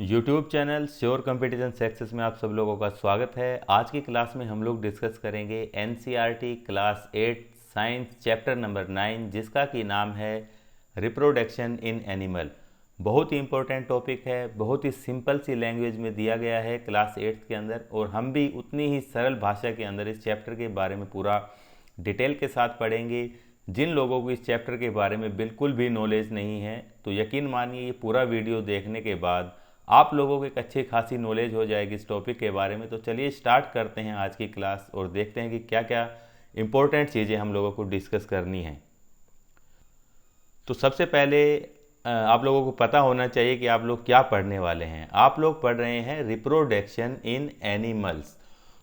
YouTube channel sure competition success में आप सब लोगों का स्वागत है। आज की क्लास में हम लोग डिस्कस करेंगे NCERT class 8 science chapter number 9 जिसका कि नाम है रिप्रोडक्शन इन एनिमल। बहुत ही इंपॉर्टेंट टॉपिक है, बहुत ही सिंपल सी लैंग्वेज में दिया गया है क्लास 8 के अंदर, और हम भी उतनी ही सरल भाषा के अंदर इस चैप्टर के बारे में पूरा डिटेल के साथ पढ़ेंगे। जिन लोगों को इस चैप्टर के बारे में बिल्कुल भी नॉलेज नहीं है तो यकीन मानिए ये पूरा वीडियो देखने के बाद आप लोगों को एक अच्छी खासी नॉलेज हो जाएगी इस टॉपिक के बारे में। तो चलिए स्टार्ट करते हैं आज की क्लास और देखते हैं कि क्या क्या इंपॉर्टेंट चीज़ें हम लोगों को डिस्कस करनी है। तो सबसे पहले आप लोगों को पता होना चाहिए कि आप लोग क्या पढ़ने वाले हैं। आप लोग पढ़ रहे हैं रिप्रोडक्शन इन एनिमल्स।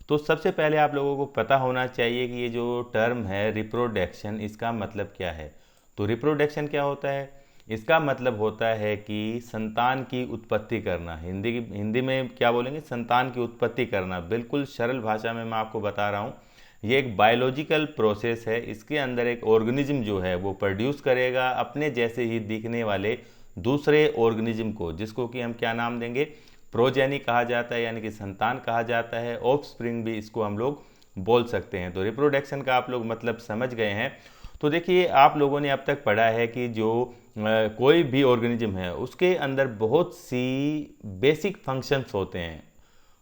तो सबसे पहले आप लोगों को पता होना चाहिए कि ये जो टर्म है रिप्रोडक्शन, इसका मतलब क्या है। तो रिप्रोडक्शन क्या होता है? इसका मतलब होता है कि संतान की उत्पत्ति करना। हिंदी में क्या बोलेंगे? संतान की उत्पत्ति करना। बिल्कुल सरल भाषा में मैं आपको बता रहा हूँ। ये एक बायोलॉजिकल प्रोसेस है। इसके अंदर एक ऑर्गेनिज्म जो है वो प्रोड्यूस करेगा अपने जैसे ही दिखने वाले दूसरे ऑर्गेनिज्म को, जिसको कि हम क्या नाम देंगे? प्रोजेनी कहा जाता है, यानी कि संतान कहा जाता है। ऑफस्प्रिंग भी इसको हम लोग बोल सकते हैं। तो रिप्रोडक्शन का आप लोग मतलब समझ गए हैं। तो देखिए, आप लोगों ने अब तक पढ़ा है कि जो कोई भी ऑर्गेनिज्म है उसके अंदर बहुत सी बेसिक फंक्शंस होते हैं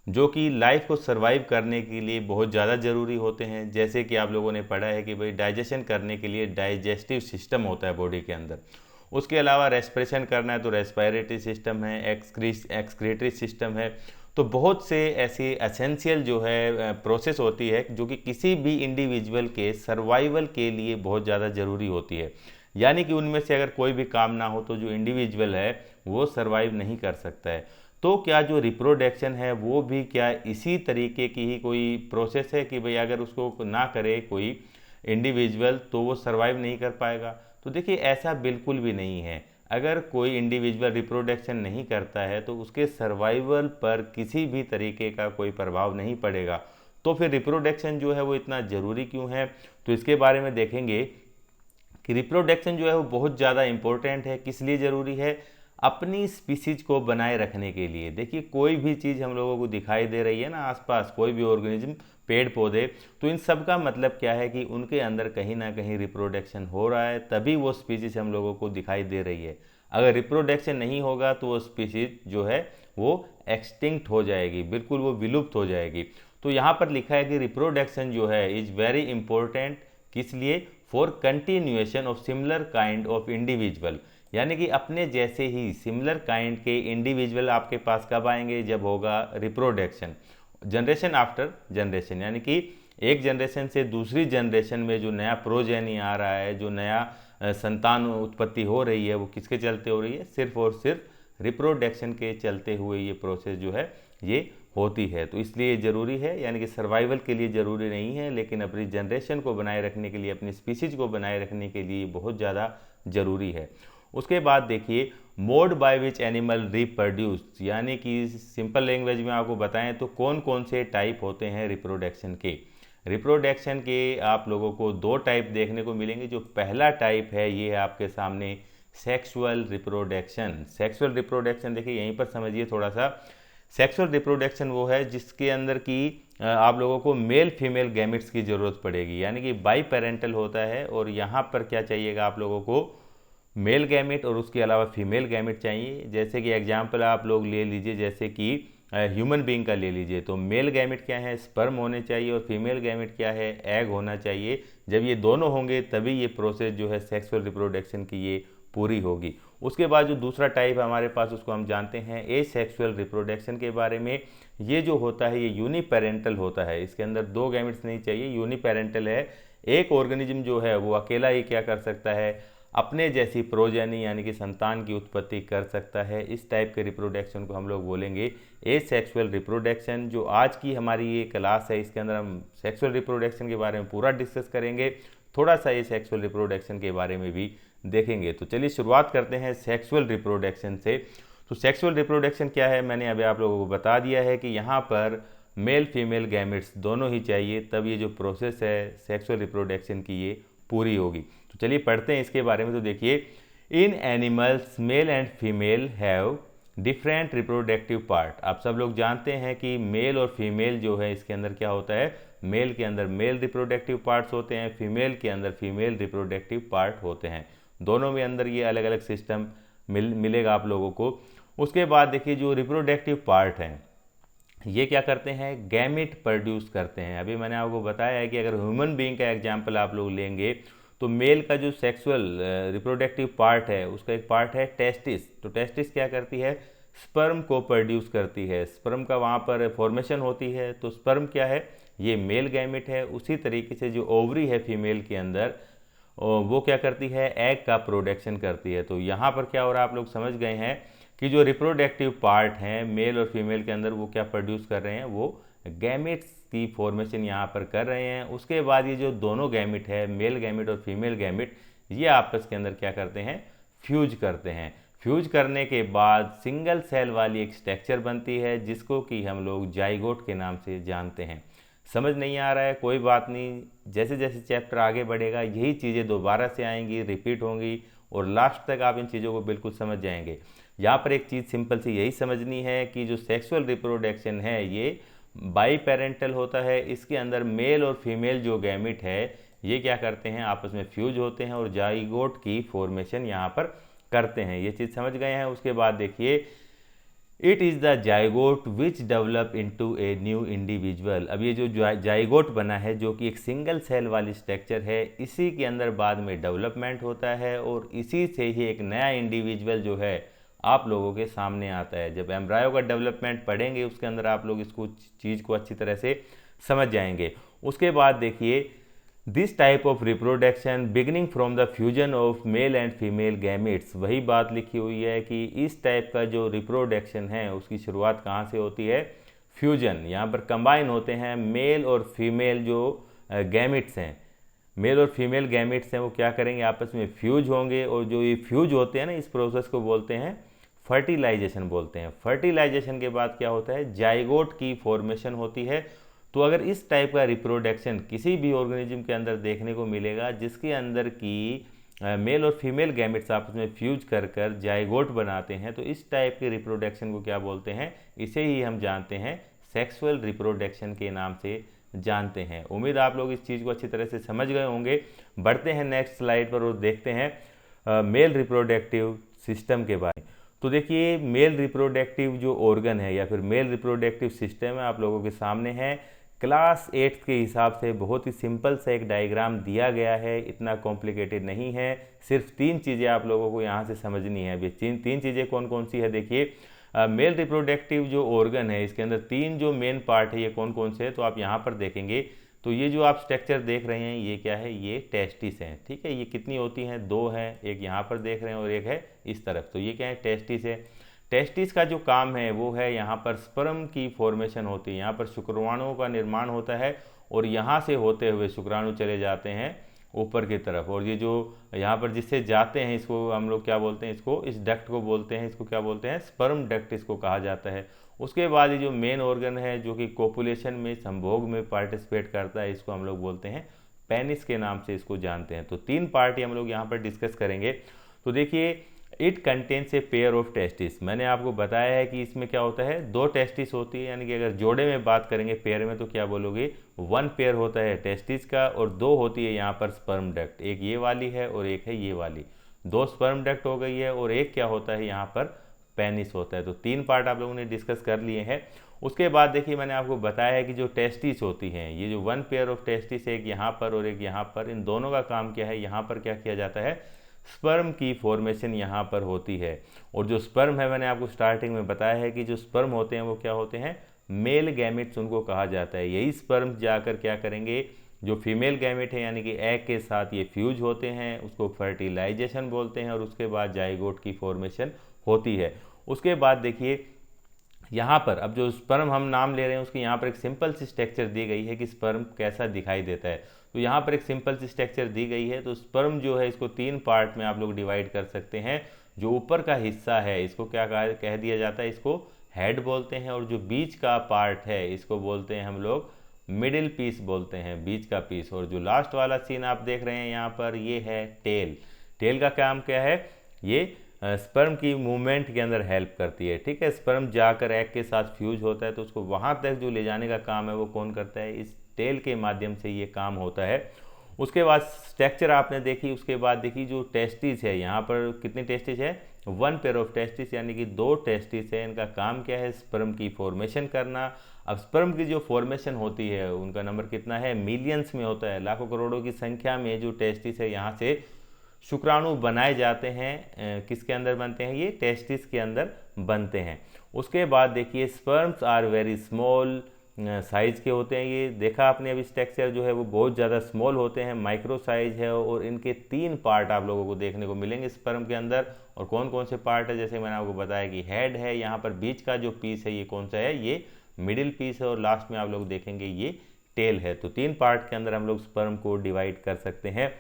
जो कि लाइफ को सरवाइव करने के लिए बहुत ज़्यादा ज़रूरी होते हैं। जैसे कि आप लोगों ने पढ़ा है कि भाई डाइजेशन करने के लिए डाइजेस्टिव सिस्टम होता है बॉडी के अंदर। उसके अलावा रेस्पिरेशन करना है तो रेस्पिरेटरी सिस्टम है, एक्सक्रीटरी सिस्टम है। तो बहुत से ऐसी एसेंशियल जो है प्रोसेस होती है जो कि किसी भी इंडिविजुअल के सर्वाइवल के लिए बहुत ज़्यादा ज़रूरी होती है। यानी कि उनमें से अगर कोई भी काम ना हो तो जो इंडिविजुअल है वो सर्वाइव नहीं कर सकता है। तो क्या जो रिप्रोडक्शन है वो भी क्या इसी तरीके की ही कोई प्रोसेस है कि भाई अगर उसको ना करे कोई इंडिविजुअल तो वो सर्वाइव नहीं कर पाएगा? तो देखिए, ऐसा बिल्कुल भी नहीं है। अगर कोई इंडिविजुअल रिप्रोडक्शन नहीं करता है तो उसके सर्वाइवल पर किसी भी तरीके का कोई प्रभाव नहीं पड़ेगा। तो फिर रिप्रोडक्शन जो है वो इतना ज़रूरी क्यों है? तो इसके बारे में देखेंगे कि रिप्रोडक्शन जो है वो बहुत ज़्यादा इम्पोर्टेंट है। किस लिए ज़रूरी है? अपनी स्पीसीज को बनाए रखने के लिए। देखिए, कोई भी चीज़ हम लोगों को दिखाई दे रही है ना आसपास, कोई भी ऑर्गेनिज्म, पेड़ पौधे, तो इन सब का मतलब क्या है कि उनके अंदर कहीं ना कहीं रिप्रोडक्शन हो रहा है, तभी वो स्पीसीज हम लोगों को दिखाई दे रही है। अगर रिप्रोडक्शन नहीं होगा तो वो स्पीसीज जो है वो एक्सटिंक्ट हो जाएगी, बिल्कुल वो विलुप्त हो जाएगी। तो यहाँ पर लिखा है कि रिप्रोडक्शन जो है इज़ वेरी इंपॉर्टेंट। किस लिए? For continuation of similar kind of individual. यानी कि अपने जैसे ही सिमिलर काइंड के इंडिविजुअल आपके पास कब आएंगे? जब होगा रिप्रोडक्शन, जनरेशन आफ्टर जनरेशन। यानी कि एक जनरेशन से दूसरी जनरेशन में जो नया प्रोजेनी आ रहा है, जो नया संतान उत्पत्ति हो रही है, वो किसके चलते हो रही है? सिर्फ और सिर्फ रिप्रोडक्शन के चलते हुए ये प्रोसेस जो है ये होती है। तो इसलिए ज़रूरी है, यानी कि सर्वाइवल के लिए ज़रूरी नहीं है, लेकिन अपनी जनरेशन को बनाए रखने के लिए, अपनी स्पीसीज को बनाए रखने के लिए बहुत ज़्यादा ज़रूरी है। उसके बाद देखिए, mode by which animal reproduce, यानी कि सिंपल लैंग्वेज में आपको बताएं तो कौन कौन से टाइप होते हैं रिप्रोडक्शन के। रिप्रोडक्शन के आप लोगों को दो टाइप देखने को मिलेंगे। जो पहला टाइप है ये है आपके सामने सेक्सुअल रिप्रोडक्शन। सेक्सुअल रिप्रोडक्शन देखिए यहीं पर समझिए थोड़ा सा। सेक्सुअल रिप्रोडक्शन वो है जिसके अंदर की आप लोगों को मेल फीमेल गैमेट्स की ज़रूरत पड़ेगी, यानी कि बाई पेरेंटल होता है। और यहाँ पर क्या चाहिएगा आप लोगों को? मेल गैमेट और उसके अलावा फीमेल गैमेट चाहिए। जैसे कि एग्जांपल आप लोग ले लीजिए, जैसे कि ह्यूमन बीइंग का ले लीजिए, तो मेल गैमेट क्या है? स्पर्म होने चाहिए, और फीमेल गैमेट क्या है? एग होना चाहिए। जब ये दोनों होंगे तभी ये प्रोसेस जो है सेक्सुअल रिप्रोडक्शन की ये पूरी होगी। उसके बाद जो दूसरा टाइप है हमारे पास, उसको हम जानते हैं एसेक्सुअल रिप्रोडक्शन के बारे में। ये जो होता है ये यूनिपेरेंटल होता है। इसके अंदर दो गैमेट्स नहीं चाहिए, यूनिपेरेंटल है। एक ऑर्गेनिज्म जो है वो अकेला ही क्या कर सकता है? अपने जैसी प्रोजेनी यानी कि संतान की उत्पत्ति कर सकता है। इस टाइप के रिप्रोडक्शन को हम लोग बोलेंगे एसेक्सुअल रिप्रोडक्शन। जो आज की हमारी ये क्लास है इसके अंदर हम सेक्सुअल रिप्रोडक्शन के बारे में पूरा डिस्कस करेंगे, थोड़ा सा एसेक्सुअल रिप्रोडक्शन के बारे में भी देखेंगे। तो चलिए शुरुआत करते हैं सेक्सुअल रिप्रोडक्शन से। तो सेक्सुअल रिप्रोडक्शन क्या है? मैंने अभी आप लोगों को बता दिया है कि यहाँ पर मेल फीमेल गैमेट्स दोनों ही चाहिए, तब ये जो प्रोसेस है सेक्सुअल रिप्रोडक्शन की ये पूरी होगी। तो चलिए पढ़ते हैं इसके बारे में। तो देखिए, in animals male and female have different reproductive part. आप सब लोग जानते हैं कि मेल और फीमेल जो है इसके अंदर क्या होता है, मेल के अंदर मेल रिप्रोडक्टिव पार्ट्स होते हैं, फीमेल के अंदर फीमेल रिप्रोडक्टिव पार्ट होते हैं। दोनों में अंदर ये अलग अलग सिस्टम मिलेगा आप लोगों को। उसके बाद देखिए जो रिप्रोडक्टिव पार्ट हैं ये क्या करते हैं, गैमेट प्रोड्यूस करते हैं। अभी मैंने आपको बताया है कि अगर ह्यूमन बीइंग का एग्जांपल आप लोग लेंगे तो मेल का जो सेक्सुअल रिप्रोडक्टिव पार्ट है उसका एक पार्ट है टेस्टिस। तो टेस्टिस क्या करती है, स्पर्म को प्रोड्यूस करती है, स्पर्म का वहाँ पर फॉर्मेशन होती है। तो स्पर्म क्या है, ये मेल गैमेट है। उसी तरीके से जो ओवरी है फीमेल के अंदर वो क्या करती है, एग का प्रोडक्शन करती है। तो यहाँ पर क्या हो रहा है, आप लोग समझ गए हैं कि जो रिप्रोडक्टिव पार्ट हैं मेल और फीमेल के अंदर वो क्या प्रोड्यूस कर रहे हैं, वो गैमेट्स की फॉर्मेशन यहाँ पर कर रहे हैं। उसके बाद ये जो दोनों गैमेट है, मेल गैमेट और फीमेल गैमेट, ये आपस के अंदर क्या करते हैं, फ्यूज करते हैं। फ्यूज करने के बाद सिंगल सेल वाली एक स्ट्रक्चर बनती है जिसको कि हम लोग जाइगोट के नाम से जानते हैं। समझ नहीं आ रहा है, कोई बात नहीं, जैसे जैसे चैप्टर आगे बढ़ेगा यही चीज़ें दोबारा से आएंगी, रिपीट होंगी और लास्ट तक आप इन चीज़ों को बिल्कुल समझ जाएंगे। यहाँ पर एक चीज़ सिंपल सी यही समझनी है कि जो सेक्सुअल रिप्रोडक्शन है ये बाई पेरेंटल होता है। इसके अंदर मेल और फीमेल जो गैमेट है ये क्या करते हैं, आपस में फ्यूज होते हैं और जाइगोट की फॉर्मेशन यहाँ पर करते हैं। ये चीज़ समझ गए हैं। उसके बाद देखिए, it is the zygote which develop into a new individual. अब ये जो जाइगोट बना है जो कि एक सिंगल सेल वाली स्ट्रक्चर है, इसी के अंदर बाद में डेवलपमेंट होता है और इसी से ही एक नया इंडिविजुअल जो है आप लोगों के सामने आता है। जब एम्ब्रायो का डेवलपमेंट पढ़ेंगे उसके अंदर आप लोग इसको चीज़ को अच्छी तरह से समझ जाएंगे। उसके बाद देखिए, this type of reproduction beginning from the fusion of male and female gametes. वही बात लिखी हुई है कि इस टाइप का जो रिप्रोडक्शन है उसकी शुरुआत कहाँ से होती है, फ्यूजन। यहाँ पर कंबाइन होते हैं मेल और फीमेल जो गैमेट्स हैं, मेल और फीमेल गैमेट्स हैं, वो क्या करेंगे, आपस में फ्यूज होंगे। और जो ये फ्यूज होते हैं ना, इस प्रोसेस को बोलते हैं फर्टिलाइजेशन बोलते हैं। फर्टिलाइजेशन के बाद क्या होता है, जाइगोट की फॉर्मेशन होती है। तो अगर इस टाइप का रिप्रोडक्शन किसी भी ऑर्गेनिज्म के अंदर देखने को मिलेगा जिसके अंदर की मेल और फीमेल गैमेट्स आपस में फ्यूज कर कर जाइगोट बनाते हैं, तो इस टाइप के रिप्रोडक्शन को क्या बोलते हैं, इसे ही हम जानते हैं सेक्सुअल रिप्रोडक्शन के नाम से जानते हैं। उम्मीद आप लोग इस चीज़ को अच्छी तरह से समझ गए होंगे। बढ़ते हैं नेक्स्ट स्लाइड पर और देखते हैं मेल रिप्रोडक्टिव सिस्टम के बारे में। तो देखिए, मेल रिप्रोडक्टिव जो ऑर्गन है या फिर मेल रिप्रोडक्टिव सिस्टम है आप लोगों के सामने है। क्लास 8 के हिसाब से बहुत ही सिंपल सा एक डायग्राम दिया गया है, इतना कॉम्प्लिकेटेड नहीं है। सिर्फ 3 चीज़ें आप लोगों को यहाँ से समझनी है। अभी तीन चीज़ें कौन कौन सी है, देखिए मेल रिप्रोडक्टिव जो ऑर्गन है इसके अंदर 3 जो मेन पार्ट है ये कौन कौन से है, तो आप यहाँ पर देखेंगे तो ये जो आप स्ट्रक्चर देख रहे हैं ये क्या है, ये टेस्टिस हैं। ठीक है, ये कितनी होती हैं, 2 हैं, एक यहाँ पर देख रहे हैं और एक है इस तरफ। तो ये क्या है, टेस्टिस है। टेस्टिस का जो काम है वो है यहाँ पर स्पर्म की फॉर्मेशन होती है, यहाँ पर शुक्राणुओं का निर्माण होता है और यहाँ से होते हुए शुक्राणु चले जाते हैं ऊपर की तरफ। और ये जो यहाँ पर जिससे जाते हैं इसको हम लोग क्या बोलते हैं, इसको इस डक्ट को बोलते हैं, इसको क्या बोलते हैं, स्पर्म डक्ट इसको कहा जाता है। उसके बाद ये जो मेन ऑर्गन है जो कि कोपुलेशन में, संभोग में पार्टिसिपेट करता है, इसको हम लोग बोलते हैं पेनिस के नाम से इसको जानते हैं। तो 3 पार्ट हम लोग यहाँ पर डिस्कस करेंगे। तो देखिए, it contains a pair of testis. मैंने आपको बताया है कि इसमें क्या होता है, 2 टेस्टिस होती है, यानी कि अगर जोड़े में बात करेंगे पेयर में तो क्या बोलोगे, 1 पेयर होता है टेस्टिस का और 2 होती है यहाँ पर स्पर्म डक्ट। एक ये वाली है और एक है ये वाली, 2 स्पर्म डक्ट हो गई है और एक क्या होता है यहाँ पर पेनिस होता है। तो 3 पार्ट आप लोगों ने डिस्कस कर लिए हैं। उसके बाद देखिए, मैंने आपको बताया है कि जो टेस्टिस होती हैं, ये जो 1 पेयर ऑफ टेस्टिस, एक यहाँ पर और एक यहाँ पर, इन दोनों का काम क्या है, यहाँ पर क्या किया जाता है, स्पर्म की फॉर्मेशन यहाँ पर होती है। और जो स्पर्म है मैंने आपको स्टार्टिंग में बताया है कि जो स्पर्म होते हैं वो क्या होते हैं, मेल गैमेट्स उनको कहा जाता है। यही स्पर्म जाकर क्या करेंगे, जो फीमेल गैमेट है यानी कि एग के साथ ये फ्यूज होते हैं, उसको फर्टिलाइजेशन बोलते हैं और उसके बाद जाइगोट की फॉर्मेशन होती है। उसके बाद देखिए, यहाँ पर अब जो स्पर्म हम नाम ले रहे हैं उसकी यहाँ पर एक सिंपल सी स्ट्रक्चर दी गई है कि स्पर्म कैसा दिखाई देता है। तो यहाँ पर एक सिंपल सी स्ट्रक्चर दी गई है। तो स्पर्म जो है इसको 3 पार्ट में आप लोग डिवाइड कर सकते हैं। जो ऊपर का हिस्सा है इसको क्या कह दिया जाता है, इसको हेड बोलते हैं, और जो बीच का पार्ट है इसको बोलते हैं हम लोग मिडिल पीस बोलते हैं, बीच का पीस। और जो लास्ट वाला सीन आप देख रहे हैं यहाँ पर, ये है टेल। टेल का काम क्या है, ये स्पर्म की मूवमेंट के अंदर हेल्प करती है। ठीक है, स्पर्म जाकर एग के साथ फ्यूज होता है तो उसको वहाँ तक जो ले जाने का काम है वो कौन करता है, इस टेल के माध्यम से ये काम होता है। उसके बाद स्ट्रक्चर आपने देखी, उसके बाद देखी जो टेस्टिस है, यहाँ पर कितनी टेस्टिस है, 1 पेयर ऑफ टेस्टिस यानी कि 2 टेस्टिस है। इनका काम क्या है, स्पर्म की फॉर्मेशन करना। अब स्पर्म की जो फॉर्मेशन होती है उनका नंबर कितना है, मिलियंस में होता है, लाखों करोड़ों की संख्या में जो टेस्टिस है यहाँ से शुक्राणु बनाए जाते हैं। किसके अंदर बनते हैं, ये टेस्टिस के अंदर बनते हैं। उसके बाद देखिए sperms are very small size के होते हैं। ये देखा आपने अभी स्ट्रक्चर जो है वो बहुत ज़्यादा स्मॉल होते हैं, माइक्रो साइज है। और इनके 3 पार्ट आप लोगों को देखने को मिलेंगे स्पर्म के अंदर। और कौन कौन से पार्ट है, जैसे मैंने आपको बताया कि हेड है, यहाँ पर बीच का जो पीस है ये कौन सा है, ये मिडिल पीस है, और लास्ट में आप लोग देखेंगे ये टेल है। तो 3 पार्ट के अंदर हम लोग स्पर्म को डिवाइड कर सकते हैं।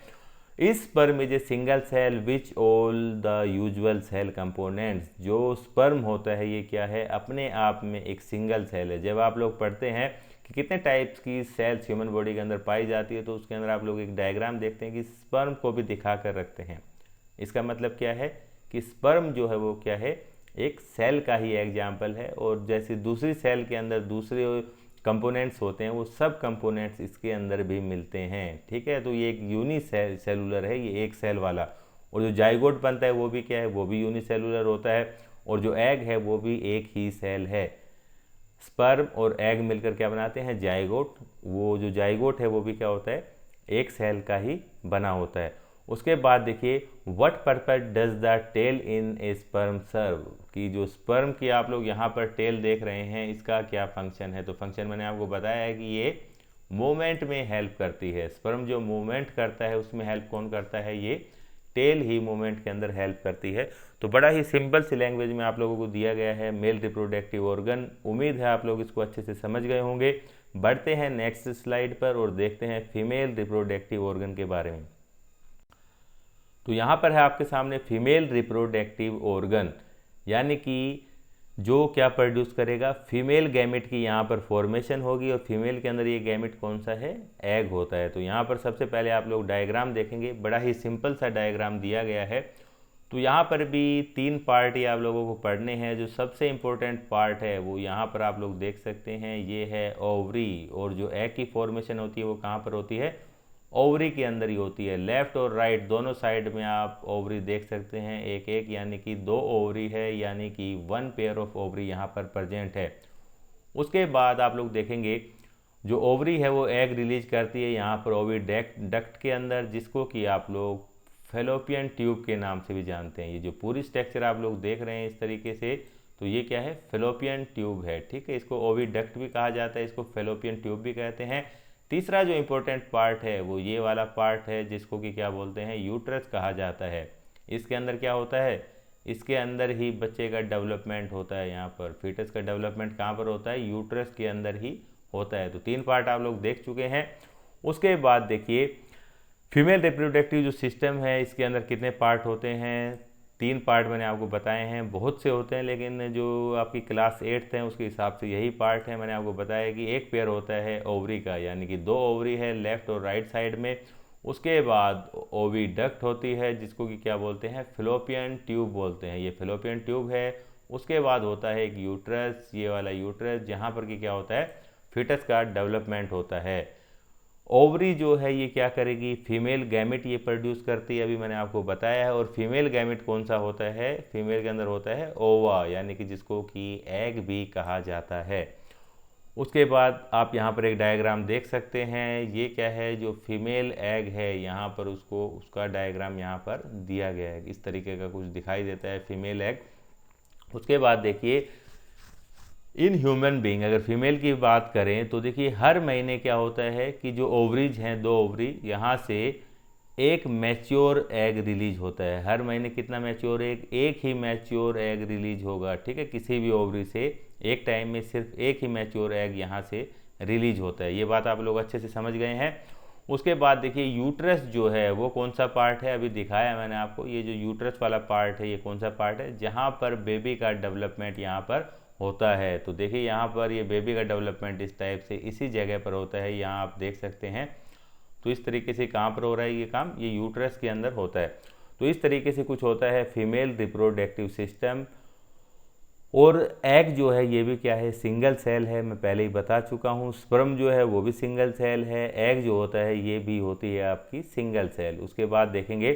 इस sperm is a single cell which all the usual cell components. जो स्पर्म होता है ये क्या है, अपने आप में एक सिंगल सेल है। जब आप लोग पढ़ते हैं कि कितने टाइप्स की सेल्स ह्यूमन बॉडी के अंदर पाई जाती है तो उसके अंदर आप लोग एक डायग्राम देखते हैं कि स्पर्म को भी दिखा कर रखते हैं। इसका मतलब क्या है कि स्पर्म जो है वो क्या है, एक सेल का ही एग्जाम्पल है। और जैसे दूसरी सेल के अंदर दूसरे कंपोनेंट्स होते हैं वो सब कंपोनेंट्स इसके अंदर भी मिलते हैं। ठीक है, तो ये एक यूनिसेलुलर है, ये एक सेल वाला। और जो जाइगोट बनता है वो भी क्या है, वो भी यूनिसेलुलर होता है। और जो एग है वो भी एक ही सेल है। स्पर्म और एग मिलकर क्या बनाते हैं, जाइगोट। वो जो जाइगोट है वो भी क्या होता है, एक सेल का ही बना होता है। उसके बाद देखिए what purpose does the tail in a sperm serve, कि जो स्पर्म की आप लोग यहाँ पर टेल देख रहे हैं इसका क्या फंक्शन है। तो फंक्शन मैंने आपको बताया है कि ये मूवमेंट में हेल्प करती है। स्पर्म जो मूवमेंट करता है उसमें हेल्प कौन करता है, ये टेल ही मूवमेंट के अंदर हेल्प करती है। तो बड़ा ही सिंपल सी लैंग्वेज में आप लोगों को दिया गया है मेल रिप्रोडक्टिव ऑर्गन। उम्मीद है आप लोग इसको अच्छे से समझ गए होंगे। बढ़ते हैं नेक्स्ट स्लाइड पर और देखते हैं फीमेल रिप्रोडक्टिव ऑर्गन के बारे में। तो यहाँ पर है आपके सामने फीमेल रिप्रोडक्टिव ऑर्गन, यानी कि जो क्या प्रोड्यूस करेगा, फीमेल गैमेट की यहाँ पर फॉर्मेशन होगी। और फीमेल के अंदर ये गैमेट कौन सा है, एग होता है। तो यहाँ पर सबसे पहले आप लोग डायग्राम देखेंगे, बड़ा ही सिंपल सा डायग्राम दिया गया है। तो यहाँ पर भी 3 पार्ट ही आप लोगों को पढ़ने हैं। जो सबसे इम्पोर्टेंट पार्ट है वो यहाँ पर आप लोग देख सकते हैं, ये है ओवरी। और जो एग की फॉर्मेशन होती है वो कहाँ पर होती है, ओवरी के अंदर ही होती है। लेफ्ट और राइट दोनों साइड में आप ओवरी देख सकते हैं, एक एक, यानी कि 2 ओवरी है, यानी कि 1 पेयर ऑफ ओवरी यहाँ पर प्रेजेंट है। उसके बाद आप लोग देखेंगे जो ओवरी है वो एग रिलीज करती है यहाँ पर ओवी डक्ट के अंदर, जिसको कि आप लोग फेलोपियन ट्यूब के नाम से भी जानते हैं। ये जो पूरी स्ट्रक्चर आप लोग देख रहे हैं इस तरीके से, तो ये क्या है, फेलोपियन ट्यूब है। ठीक है, इसको ओवी डक्ट भी कहा जाता है, इसको फेलोपियन ट्यूब भी कहते हैं। तीसरा जो इम्पोर्टेंट पार्ट है वो ये वाला पार्ट है, जिसको कि क्या बोलते हैं, यूट्रस कहा जाता है। इसके अंदर क्या होता है, इसके अंदर ही बच्चे का डेवलपमेंट होता है। यहाँ पर फीटस का डेवलपमेंट कहाँ पर होता है, यूट्रस के अंदर ही होता है। तो 3 पार्ट आप लोग देख चुके हैं। उसके बाद देखिए फीमेल रिप्रोडक्टिव जो सिस्टम है इसके अंदर कितने पार्ट होते हैं, 3 पार्ट मैंने आपको बताए हैं। बहुत से होते हैं लेकिन जो आपकी क्लास 8th है उसके हिसाब से यही पार्ट है। मैंने आपको बताया कि एक पेयर होता है ओवरी का, यानी कि 2 ओवरी है लेफ्ट और राइट साइड में। उसके बाद ओवी डक्ट होती है, जिसको कि क्या बोलते हैं, फेलोपियन ट्यूब बोलते हैं। ये फेलोपियन ट्यूब है। उसके बाद होता है एक यूट्रस, ये वाला यूट्रस, जहाँ पर कि क्या होता है, फीटस का डेवलपमेंट होता है। ओवरी जो है ये क्या करेगी, फीमेल गैमेट ये प्रोड्यूस करती है, अभी मैंने आपको बताया है। और फीमेल गैमेट कौन सा होता है, फीमेल के अंदर होता है ओवा, यानी कि जिसको कि एग भी कहा जाता है। उसके बाद आप यहाँ पर एक डायग्राम देख सकते हैं, ये क्या है, जो फीमेल एग है यहाँ पर उसका डायग्राम यहाँ पर दिया गया है। इस तरीके का कुछ दिखाई देता है फीमेल एग। उसके बाद देखिए इन ह्यूमन बीइंग, अगर फीमेल की बात करें तो देखिए हर महीने क्या होता है कि जो ओवरीज हैं, 2 ओवरी, यहाँ से एक मैच्योर एग रिलीज होता है। हर महीने कितना मैच्योर एग, एक ही मैच्योर एग रिलीज होगा। ठीक है, किसी भी ओवरी से एक टाइम में सिर्फ एक ही मैच्योर एग यहाँ से रिलीज होता है। ये बात आप लोग अच्छे से समझ गए हैं। उसके बाद देखिए यूट्रस जो है वो कौन सा पार्ट है, अभी दिखाया मैंने आपको। ये जो यूट्रस वाला पार्ट है ये कौन सा पार्ट है, जहाँ पर बेबी का डेवलपमेंट यहाँ पर होता है। तो देखिए यहाँ पर ये बेबी का डेवलपमेंट इस टाइप से इसी जगह पर होता है, यहाँ आप देख सकते हैं। तो इस तरीके से कहाँ पर हो रहा है ये काम, ये यूट्रस के अंदर होता है। तो इस तरीके से कुछ होता है फीमेल रिप्रोडक्टिव सिस्टम। और एग जो है ये भी क्या है, सिंगल सेल है, मैं पहले ही बता चुका हूँ। स्पर्म जो है वो भी सिंगल सेल है, एग जो होता है ये भी होती है आपकी सिंगल सेल। उसके बाद देखेंगे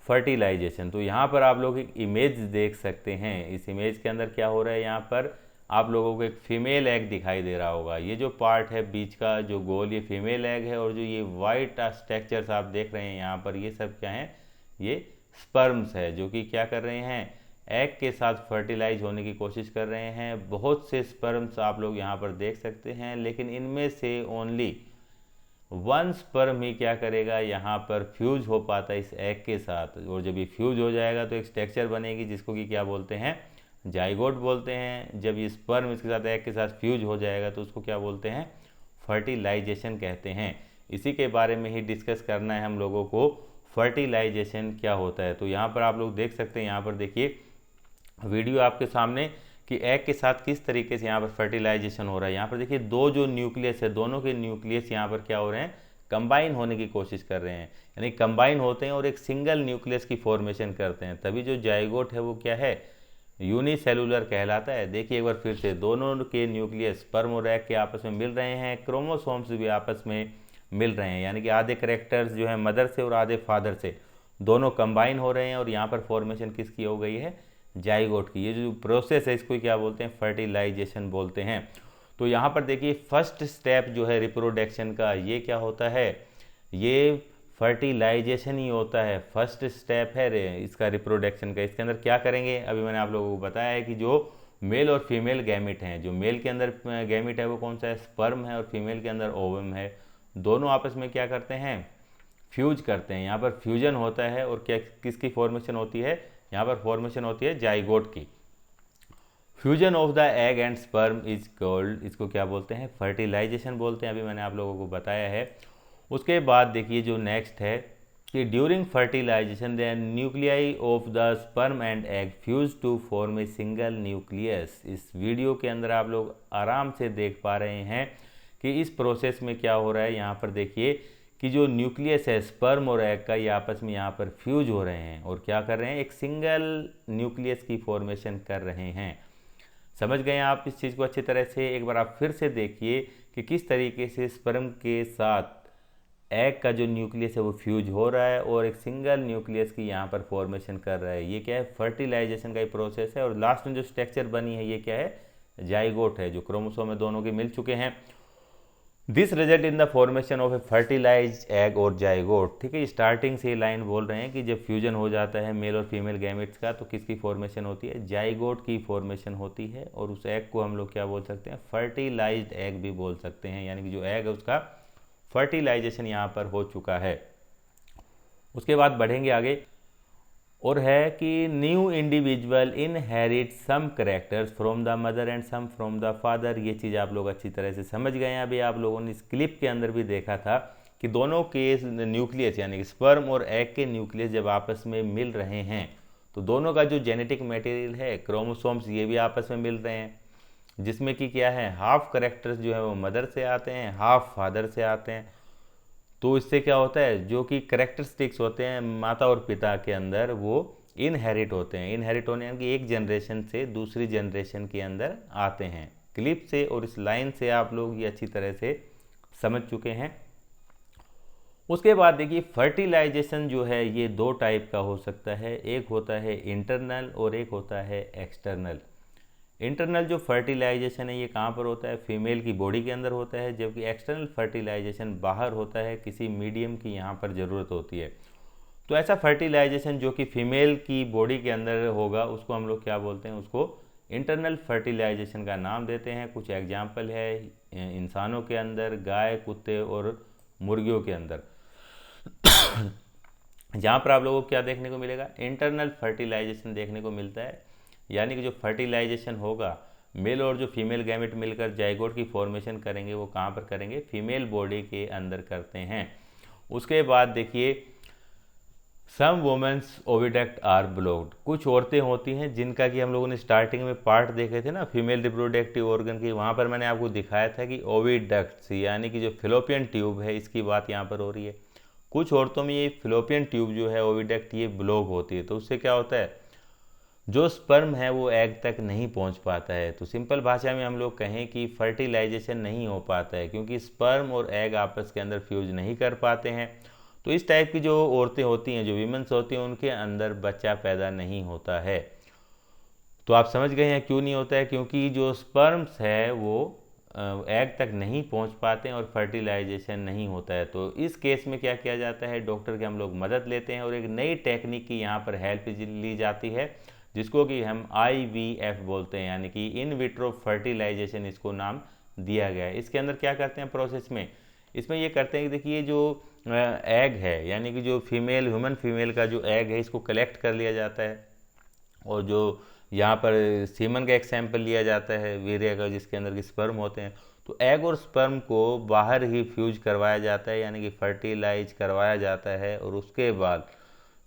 फर्टिलाइजेशन। तो यहाँ पर आप लोग एक इमेज देख सकते हैं। इस इमेज के अंदर क्या हो रहा है, यहाँ पर आप लोगों को एक फीमेल एग दिखाई दे रहा होगा। ये जो पार्ट है बीच का जो गोल, ये फीमेल एग है, और जो ये वाइट स्ट्रक्चर्स आप देख रहे हैं यहाँ पर, ये सब क्या हैं, ये स्पर्म्स है, जो कि क्या कर रहे हैं, एग के साथ फर्टिलाइज होने की कोशिश कर रहे हैं। बहुत से स्पर्म्स आप लोग यहाँ पर देख सकते हैं, लेकिन इनमें से ओनली वन स्पर्म ही क्या करेगा, यहाँ पर फ्यूज हो पाता है इस एग के साथ। और जब ये फ्यूज हो जाएगा तो एक स्ट्रक्चर बनेगी जिसको कि क्या बोलते हैं, जाइगोट बोलते हैं। जब ये स्पर्म इसके साथ एग के साथ फ्यूज हो जाएगा तो उसको क्या बोलते हैं, फर्टिलाइजेशन कहते हैं। इसी के बारे में ही डिस्कस करना है हम लोगों को, फर्टिलाइजेशन क्या होता है। तो यहाँ पर आप लोग देख सकते हैं, यहाँ पर देखिए वीडियो आपके सामने कि एग के साथ किस तरीके से यहाँ पर फर्टिलाइजेशन हो रहा है। यहाँ पर देखिए दो जो न्यूक्लियस है, दोनों के न्यूक्लियस यहाँ पर क्या हो रहे हैं, कंबाइन होने की कोशिश कर रहे हैं, यानी कंबाइन होते हैं और एक सिंगल न्यूक्लियस की फॉर्मेशन करते हैं। तभी जो जाइगोट है वो क्या है, यूनिसेलुलर कहलाता है। देखिए एक बार फिर से, दोनों के न्यूक्लियस स्पर्म और एग के आपस में मिल रहे हैं, क्रोमोसोम्स भी आपस में मिल रहे हैं, यानी कि आधे कैरेक्टर्स जो है मदर से और आधे फादर से, दोनों कंबाइन हो रहे हैं। और यहाँ पर फॉर्मेशन किसकी हो गई है, जाइगोट की। ये जो प्रोसेस है इसको क्या बोलते हैं, फर्टिलाइजेशन बोलते हैं। तो यहाँ पर देखिए फर्स्ट स्टेप जो है रिप्रोडक्शन का, ये क्या होता है, ये फर्टिलाइजेशन ही होता है। फर्स्ट स्टेप है इसका रिप्रोडक्शन का। इसके अंदर क्या करेंगे, अभी मैंने आप लोगों को बताया है कि जो मेल और फीमेल गैमिट हैं, जो मेल के अंदर गैमिट है वो कौन सा है, स्पर्म है, और फीमेल के अंदर ओवम है, दोनों आपस में क्या करते हैं, फ्यूज करते हैं। यहाँ पर फ्यूजन होता है और क्या किसकी फॉर्मेशन होती है, यहाँ पर फॉर्मेशन होती है जाइगोट की। Fusion of the egg and sperm is called, इसको क्या बोलते हैं, फर्टिलाइजेशन बोलते हैं। अभी मैंने आप लोगों को बताया है। उसके बाद देखिए जो नेक्स्ट है कि during fertilization the nuclei of the sperm and egg fuse to form a single nucleus. इस वीडियो के अंदर आप लोग आराम से देख पा रहे हैं कि इस प्रोसेस में क्या हो रहा है। यहाँ पर देखिए कि जो न्यूक्लियस है स्पर्म और एग का, ये आपस में यहाँ पर फ्यूज हो रहे हैं और क्या कर रहे हैं, एक सिंगल न्यूक्लियस की फॉर्मेशन कर रहे हैं। समझ गए आप इस चीज़ को अच्छी तरह से। एक बार आप फिर से देखिए कि किस तरीके से स्पर्म के साथ एग का जो न्यूक्लियस है वो फ्यूज हो रहा है और एक सिंगल न्यूक्लियस की यहाँ पर फॉर्मेशन कर रहा है। ये क्या है, फर्टिलाइजेशन का ही प्रोसेस है। और लास्ट में जो स्ट्रक्चर बनी है ये क्या है, जाइगोट है, जो क्रोमोसोम में दोनों के मिल चुके हैं। This result in the formation of A fertilize egg और जाइगोट। ठीक है, स्टार्टिंग से ये लाइन बोल रहे हैं कि जब फ्यूजन हो जाता है मेल और फीमेल गैमेट्स का तो किसकी फॉर्मेशन होती है, जाइगोट की फॉर्मेशन होती है। और उस एग को हम लोग क्या बोल सकते हैं, फर्टिलाइज्ड एग भी बोल सकते हैं, यानी कि जो एग है उसका फर्टिलाइजेशन यहाँ पर हो चुका है। उसके बाद बढ़ेंगे आगे और है कि new individual inherit some characters from the mother and some from the father. ये चीज़ आप लोग अच्छी तरह से समझ गए हैं। अभी आप लोगों ने इस क्लिप के अंदर भी देखा था कि दोनों के न्यूक्लियस यानी कि स्पर्म और एग के न्यूक्लियस जब आपस में मिल रहे हैं तो दोनों का जो जेनेटिक मटेरियल है, क्रोमोसोम्स, ये भी आपस में मिल रहे हैं, जिसमें कि क्या है, हाफ करेक्टर्स जो है वो मदर से आते हैं, हाफ फादर से आते हैं। तो इससे क्या होता है, जो कि करेक्टरिस्टिक्स होते हैं माता और पिता के अंदर वो इनहेरिट होते हैं। इनहेरिट होने यानी कि एक जनरेशन से दूसरी जनरेशन के अंदर आते हैं। क्लिप से और इस लाइन से आप लोग ये अच्छी तरह से समझ चुके हैं। उसके बाद देखिए फर्टिलाइजेशन जो है ये दो टाइप का हो सकता है, एक होता है इंटरनल और एक होता है एक्सटर्नल। इंटरनल जो फर्टिलाइजेशन है ये कहाँ पर होता है, फीमेल की बॉडी के अंदर होता है, जबकि एक्सटर्नल फर्टिलाइजेशन बाहर होता है, किसी मीडियम की यहाँ पर ज़रूरत होती है। तो ऐसा फर्टिलाइजेशन जो कि फीमेल की बॉडी के अंदर होगा उसको हम लोग क्या बोलते हैं, उसको इंटरनल फर्टिलाइजेशन का नाम देते हैं। कुछ एग्जाम्पल है इंसानों के अंदर, गाय, कुत्ते और मुर्गियों के अंदर, जहाँ पर आप लोगों को क्या देखने को मिलेगा, इंटरनल फर्टिलाइजेशन देखने को मिलता है। यानी कि जो फर्टिलाइजेशन होगा, मेल और जो फीमेल गैमेट मिलकर जाइगोट की फॉर्मेशन करेंगे, वो कहाँ पर करेंगे, फीमेल बॉडी के अंदर करते हैं। उसके बाद देखिए सम वुमेन्स ओविडक्ट आर ब्लॉक्ड। कुछ औरतें होती हैं जिनका कि हम लोगों ने स्टार्टिंग में पार्ट देखे थे ना फीमेल रिप्रोडक्टिव ऑर्गन की, वहाँ पर मैंने आपको दिखाया था कि ओविडक्ट्स यानी कि जो फिलोपियन ट्यूब है इसकी बात यहाँ पर हो रही है। कुछ औरतों में ये फिलोपियन ट्यूब जो है ओविडक्ट ये ब्लॉक होती है, तो उससे क्या होता है जो स्पर्म है वो एग तक नहीं पहुंच पाता है। तो सिंपल भाषा में हम लोग कहें कि फर्टिलाइजेशन नहीं हो पाता है क्योंकि स्पर्म और एग आपस के अंदर फ्यूज नहीं कर पाते हैं। तो इस टाइप की जो औरतें होती हैं, जो वीमेंस होती हैं, उनके अंदर बच्चा पैदा नहीं होता है। तो आप समझ गए हैं क्यों नहीं होता है, क्योंकि जो स्पर्म्स है वो एग तक नहीं पहुंच पाते हैं और फर्टिलाइजेशन नहीं होता है। तो इस केस में क्या किया जाता है, डॉक्टर की हम लोग मदद लेते हैं और एक नई टेक्निक की यहाँ पर हेल्प ली जाती है जिसको कि हम IVF बोलते हैं, यानी कि इन विट्रो फर्टिलाइजेशन इसको नाम दिया गया है। इसके अंदर क्या करते हैं प्रोसेस में, इसमें ये करते हैं कि देखिए जो एग है, यानी कि जो फीमेल ह्यूमन फीमेल का जो एग है इसको कलेक्ट कर लिया जाता है और जो यहाँ पर सीमन का एक सैंपल लिया जाता है वीर्य का जिसके अंदर के स्पर्म होते हैं। तो एग और स्पर्म को बाहर ही फ्यूज करवाया जाता है, यानी कि फर्टिलाइज करवाया जाता है और उसके बाद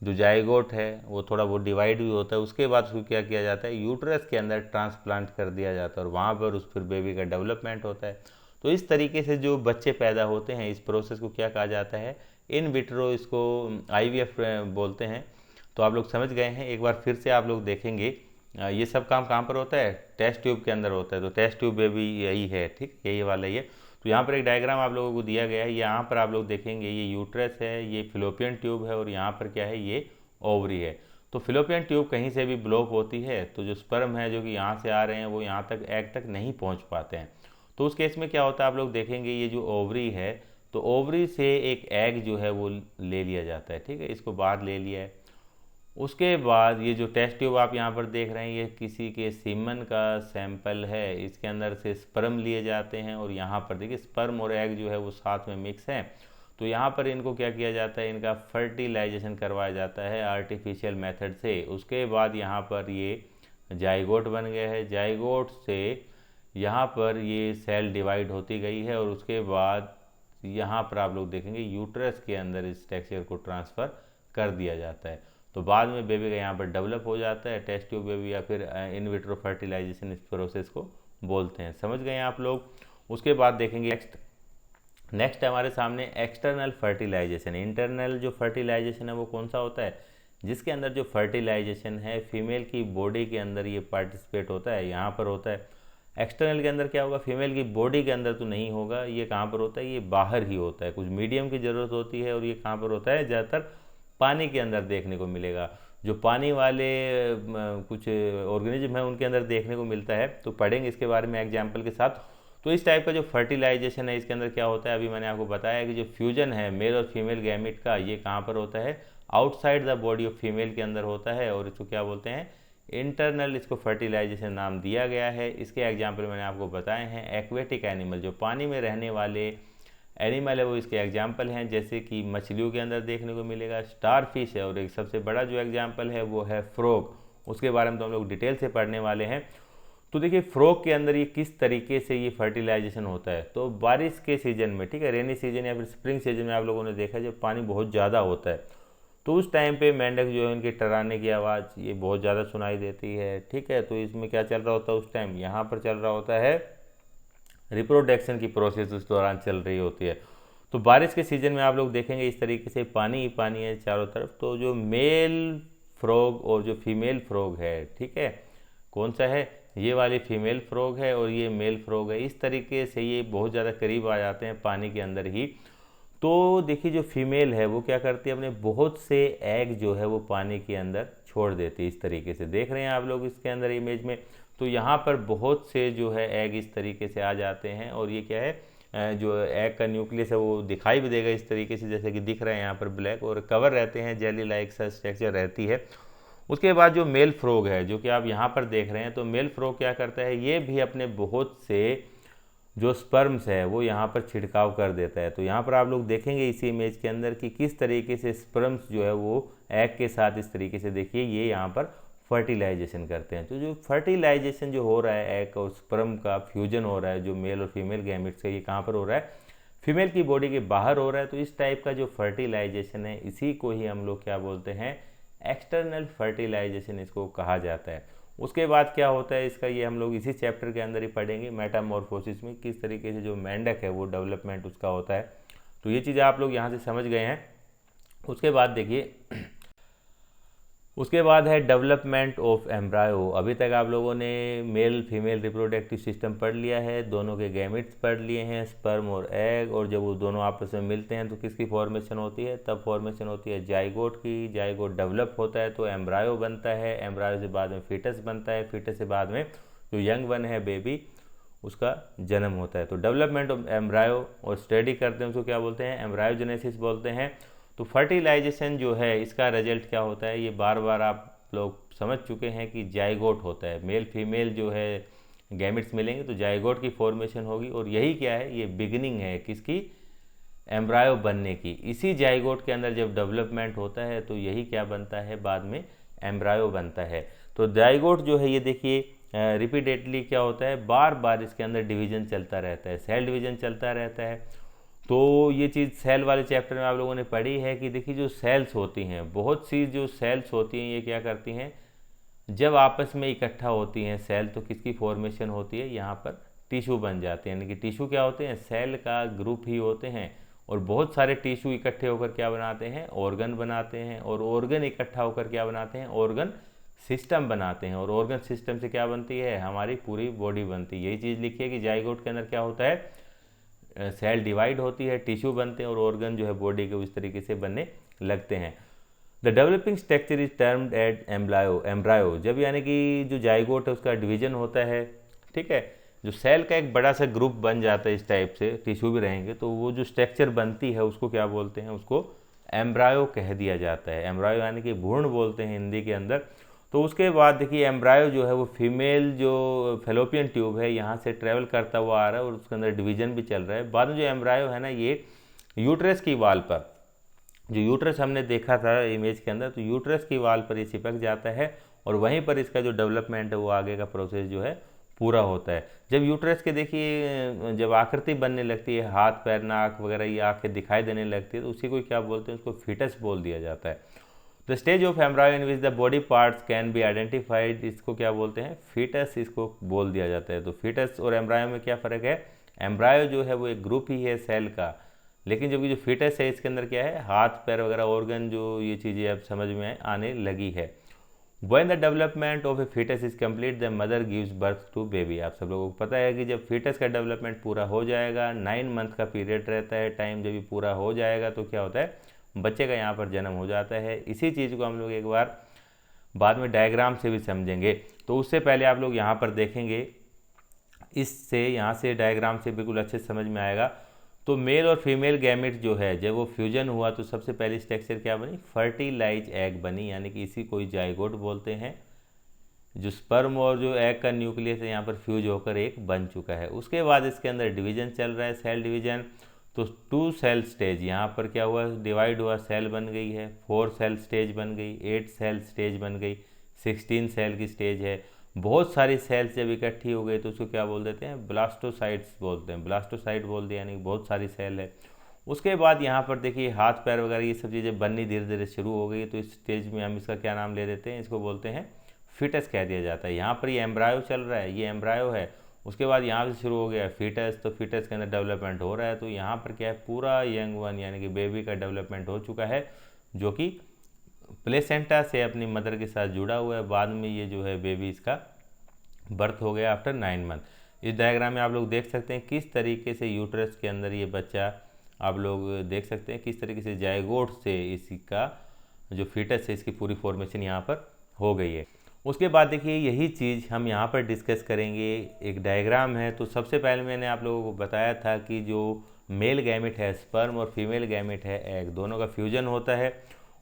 जो जाइगोट है वो थोड़ा बहुत डिवाइड भी होता है। उसके बाद उसको क्या किया जाता है, यूट्रस के अंदर ट्रांसप्लांट कर दिया जाता है और वहाँ पर उस फिर बेबी का डेवलपमेंट होता है। तो इस तरीके से जो बच्चे पैदा होते हैं इस प्रोसेस को क्या कहा जाता है, इन विट्रो, इसको IVF बोलते हैं। तो आप लोग समझ गए हैं। एक बार फिर से आप लोग देखेंगे ये सब काम कहाँ पर होता है, टेस्ट ट्यूब के अंदर होता है। तो टेस्ट ट्यूब बेबी यही है, ठीक, यही वाला ही है। तो यहाँ पर एक डायग्राम आप लोगों को दिया गया है, यहाँ पर आप लोग देखेंगे ये यूट्रस है, ये फिलोपियन ट्यूब है और यहाँ पर क्या है, ये ओवरी है। तो फिलोपियन ट्यूब कहीं से भी ब्लॉक होती है तो जो स्पर्म है जो कि यहाँ से आ रहे हैं वो यहाँ तक एग तक नहीं पहुँच पाते हैं। तो उस केस में क्या होता है, आप लोग देखेंगे ये जो ओवरी है, तो ओवरी से एक एग जो है वो ले लिया जाता है, ठीक है, इसको बाहर ले लिया है। उसके बाद ये जो टेस्ट ट्यूब आप यहाँ पर देख रहे हैं ये किसी के सीमन का सैंपल है, इसके अंदर से स्पर्म लिए जाते हैं और यहाँ पर देखिए स्पर्म और एग जो है वो साथ में मिक्स हैं। तो यहाँ पर इनको क्या किया जाता है, इनका फर्टिलाइजेशन करवाया जाता है आर्टिफिशियल मेथड से। उसके बाद यहाँ पर ये जाइगोट बन गया है, जाइगोट से यहाँ पर ये सेल डिवाइड होती गई है और उसके बाद यहाँ पर आप लोग देखेंगे यूट्रस के अंदर इस टेक्सचर को ट्रांसफ़र कर दिया जाता है। तो बाद में बेबी का यहाँ पर डेवलप हो जाता है टेस्ट ट्यूब बेबी, या फिर इन विट्रो फर्टिलाइजेशन इस प्रोसेस को बोलते हैं। समझ गए आप लोग। उसके बाद देखेंगे नेक्स्ट हमारे सामने एक्सटर्नल फर्टिलाइजेशन। इंटरनल जो फर्टिलाइजेशन है वो कौन सा होता है, जिसके अंदर जो फर्टिलाइजेशन है फीमेल की बॉडी के अंदर ये पार्टिसिपेट होता है, यहाँ पर होता है। एक्सटर्नल के अंदर क्या होगा, फीमेल की बॉडी के अंदर तो नहीं होगा, ये कहाँ पर होता है, ये बाहर ही होता है। कुछ मीडियम की ज़रूरत होती है और ये कहाँ पर होता है, ज़्यादातर पानी के अंदर देखने को मिलेगा। जो पानी वाले कुछ ऑर्गेनिज्म है उनके अंदर देखने को मिलता है, तो पढ़ेंगे इसके बारे में एग्जाम्पल के साथ। तो इस टाइप का जो फर्टिलाइजेशन है इसके अंदर क्या होता है, अभी मैंने आपको बताया कि जो फ्यूजन है मेल और फीमेल गैमेट का, ये कहाँ पर होता है, outside the body of female के अंदर होता है और इसको क्या बोलते हैं, इंटरनल, इसको फर्टिलाइजेशन नाम दिया गया है। इसके एग्जाम्पल मैंने आपको बताए हैं। एक्वेटिक एनिमल, जो पानी में रहने वाले एनिमल है वो इसके एग्जाम्पल हैं, जैसे कि मछलियों के अंदर देखने को मिलेगा, स्टार फिश है, और एक सबसे बड़ा जो एग्जाम्पल है वो है फ्रॉग। उसके बारे में तो हम लोग डिटेल से पढ़ने वाले हैं। तो देखिए फ्रॉग के अंदर ये किस तरीके से ये फर्टिलाइजेशन होता है। तो बारिश के सीजन में, ठीक है, रेनी सीजन या फिर स्प्रिंग सीजन में आप लोगों ने देखा जब पानी बहुत ज़्यादा होता है तो उस टाइम पे मेंढक जो है उनके टर्राने की आवाज़ ये बहुत ज़्यादा सुनाई देती है, ठीक है। तो इसमें क्या चल रहा होता है उस टाइम, यहाँ पर चल रहा होता है रिप्रोडक्शन की प्रोसेस उस दौरान चल रही होती है। तो बारिश के सीज़न में आप लोग देखेंगे इस तरीके से पानी ही पानी है चारों तरफ। तो जो मेल फ्रॉग और जो फीमेल फ्रॉग है, ठीक है, कौन सा है, ये वाली फीमेल फ्रॉग है और ये मेल फ्रॉग है। इस तरीके से ये बहुत ज़्यादा करीब आ जाते हैं पानी के अंदर ही। तो देखिए जो फीमेल है वो क्या करती है, अपने बहुत से एग जो है वो पानी के अंदर छोड़ देती है। इस तरीके से देख रहे हैं आप लोग इसके अंदर इमेज में। तो यहाँ पर बहुत से जो है एग इस तरीके से आ जाते हैं और ये क्या है, जो एग का न्यूक्लियस है वो दिखाई भी देगा इस तरीके से, जैसे कि दिख रहा है यहाँ पर ब्लैक, और कवर रहते हैं, जेली लाइक सा स्ट्रक्चर रहती है। उसके बाद जो मेल फ्रॉग है जो कि आप यहाँ पर देख रहे हैं, तो मेल फ्रॉग क्या करता है, ये भी अपने बहुत से जो स्पर्म्स है वो यहाँ पर छिड़काव कर देता है। तो यहाँ पर आप लोग देखेंगे इसी इमेज के अंदर कि किस तरीके से स्पर्म्स जो है वो एग के साथ इस तरीके से देखिए ये यहाँ पर फर्टिलाइजेशन करते हैं। तो जो फर्टिलाइजेशन जो हो रहा है, एग और स्पर्म का फ्यूजन हो रहा है जो मेल और फीमेल गैमेट्स का, ये कहाँ पर हो रहा है, फीमेल की बॉडी के बाहर हो रहा है। तो इस टाइप का जो फर्टिलाइजेशन है इसी को ही हम लोग क्या बोलते हैं, एक्सटर्नल फर्टिलाइजेशन इसको कहा जाता है। उसके बाद क्या होता है इसका, ये हम लोग इसी चैप्टर के अंदर ही पढ़ेंगे, मेटामॉर्फोसिस में किस तरीके से जो मेंढक है वो डेवलपमेंट उसका होता है। तो ये चीज़ आप लोग यहाँ से समझ गए हैं। उसके बाद देखिए, उसके बाद है डेवलपमेंट ऑफ एम्ब्रायो। अभी तक आप लोगों ने मेल फीमेल रिप्रोडक्टिव सिस्टम पढ़ लिया है, दोनों के गैमेट्स पढ़ लिए हैं, स्पर्म और एग, और जब वो दोनों आपस में मिलते हैं तो किसकी फॉर्मेशन होती है, तब फॉर्मेशन होती है जाइगोट की। जाइगोट डेवलप होता है तो एम्ब्रायो बनता है, एम्ब्रायो से बाद में फीटस बनता है, फीटस से बाद में जो यंग वन है बेबी उसका जन्म होता है। तो डेवलपमेंट ऑफ एम्ब्रायो और स्टडी करते हैं उसको क्या बोलते हैं, एम्ब्रायोजेनेसिस बोलते हैं। तो फर्टिलाइजेशन जो है इसका रिजल्ट क्या होता है, ये बार बार आप लोग समझ चुके हैं कि जाइगोट होता है, मेल फीमेल जो है गैमेट्स मिलेंगे तो जाइगोट की फॉर्मेशन होगी, और यही क्या है, ये बिगिनिंग है किसकी, एम्ब्रायो बनने की। इसी जाइगोट के अंदर जब डेवलपमेंट होता है तो यही क्या बनता है, बाद में एम्ब्रायो बनता है। तो जाइगोट जो है ये देखिए रिपीटेडली क्या होता है, बार बार इसके अंदर डिवीजन चलता रहता है, सेल डिवीजन चलता रहता है। तो ये चीज़ सेल वाले चैप्टर में आप लोगों ने पढ़ी है कि देखिए जो सेल्स होती हैं, बहुत सी जो सेल्स होती हैं ये क्या करती हैं, जब आपस में इकट्ठा होती हैं सेल तो किसकी फॉर्मेशन होती है, यहाँ पर टिश्यू बन जाते हैं। यानी कि टिश्यू क्या होते हैं, सेल का ग्रुप ही होते हैं, और बहुत सारे टिश्यू इकट्ठे होकर क्या बनाते हैं, ऑर्गन बनाते हैं, और ऑर्गन इकट्ठा होकर क्या बनाते हैं, ऑर्गन सिस्टम बनाते हैं, और ऑर्गन सिस्टम से क्या बनती है, हमारी पूरी बॉडी बनती है। यही चीज़ लिखी है कि जाइगोट के अंदर क्या होता है, सेल डिवाइड होती है, टिश्यू बनते हैं, और ऑर्गन जो है बॉडी के उस तरीके से बनने लगते हैं। The developing structure is termed at embryo. जब यानी कि जो जाइगोट है उसका डिवीजन होता है, ठीक है, जो सेल का एक बड़ा सा ग्रुप बन जाता है इस टाइप से, टिश्यू भी रहेंगे, तो वो जो स्ट्रक्चर बनती है उसको क्या बोलते हैं, उसको एम्ब्रायो कह दिया जाता है। एम्ब्रायो यानी कि भ्रूण बोलते हैं हिंदी के अंदर। तो उसके बाद देखिए एम्ब्रायो जो है वो फीमेल जो फेलोपियन ट्यूब है यहाँ से ट्रेवल करता हुआ आ रहा है, और उसके अंदर डिवीजन भी चल रहा है। बाद में जो एम्ब्रायो है ना, ये यूट्रस की वाल पर, जो यूट्रस हमने देखा था इमेज के अंदर, तो यूट्रस की वाल पर ये चिपक जाता है, और वहीं पर इसका जो डेवलपमेंट है वो आगे का प्रोसेस जो है पूरा होता है। जब यूट्रस के देखिए जब आकृति बनने लगती है, हाथ पैर नाक वगैरह ये आँखें दिखाई देने लगती है, तो उसी को क्या बोलते हैं, उसको फीटस बोल दिया जाता है। The stage of embryo in which the body parts can be identified, इसको क्या बोलते हैं, फीटस, इसको बोल दिया जाता है। तो फीटस और एम्ब्रायो में क्या फ़र्क है, एम्ब्रायो जो है वो एक ग्रुप ही है सेल का, लेकिन जबकि जो फीटस है इसके अंदर क्या है, हाथ पैर वगैरह ऑर्गन, जो ये चीज़ें अब समझ में आने लगी है। When the development of a fetus is complete, the mother gives birth to baby। आप सब लोगों को पता है कि जब फीटस का डेवलपमेंट पूरा हो जाएगा, 9 मंथ का पीरियड रहता है टाइम, जब ये पूरा हो जाएगा तो क्या होता है, बच्चे का यहाँ पर जन्म हो जाता है। इसी चीज़ को हम लोग एक बार बाद में डायग्राम से भी समझेंगे। तो उससे पहले आप लोग यहाँ पर देखेंगे, इससे यहाँ से डायग्राम से बिल्कुल अच्छे समझ में आएगा। तो मेल और फीमेल गैमेट जो है जब वो फ्यूजन हुआ तो सबसे पहली स्ट्रक्चर क्या बनी, फर्टिलाइज एग बनी, यानी कि इसी को जाइगोट बोलते हैं। जो स्पर्म और जो एग का न्यूक्लियस है यहाँ पर फ्यूज होकर एक बन चुका है। उसके बाद इसके अंदर डिवीजन चल रहा है, सेल डिवीजन। तो 2 सेल स्टेज यहाँ पर क्या हुआ, डिवाइड हुआ, सेल बन गई है, 4 सेल स्टेज बन गई, 8 सेल स्टेज बन गई, 16 सेल की स्टेज है। बहुत सारी सेल्स जब इकट्ठी हो गई तो उसको क्या बोल देते हैं, ब्लास्टोसाइट्स बोलते हैं, ब्लास्टोसाइट बोल दिया, यानी बहुत सारी सेल है। उसके बाद यहाँ पर देखिए हाथ पैर वगैरह ये सब चीज़ें बननी धीरे धीरे शुरू हो गई, तो इस स्टेज में हम इसका क्या नाम ले देते हैं, इसको बोलते हैं फीटस कह दिया जाता है। यहाँ पर ये एम्ब्रायो चल रहा है, ये एम्ब्रायो है। उसके बाद यहाँ से शुरू हो गया फीटस, तो फीटस के अंदर डेवलपमेंट हो रहा है, तो यहाँ पर क्या है, पूरा यंग वन यानी कि बेबी का डेवलपमेंट हो चुका है, जो कि प्लेसेंटा से अपनी मदर के साथ जुड़ा हुआ है। बाद में ये जो है बेबी इसका बर्थ हो गया आफ्टर 9 मंथ। इस डायग्राम में आप लोग देख सकते हैं किस तरीके से यूट्रस के अंदर ये बच्चा, आप लोग देख सकते हैं किस तरीके से जाइगोट से इसका जो फीटस है इसकी पूरी फॉर्मेशन यहाँ पर हो गई है। उसके बाद देखिए यही चीज़ हम यहाँ पर डिस्कस करेंगे, एक डायग्राम है। तो सबसे पहले मैंने आप लोगों को बताया था कि जो मेल गैमेट है स्पर्म और फीमेल गैमेट है एग, दोनों का फ्यूजन होता है,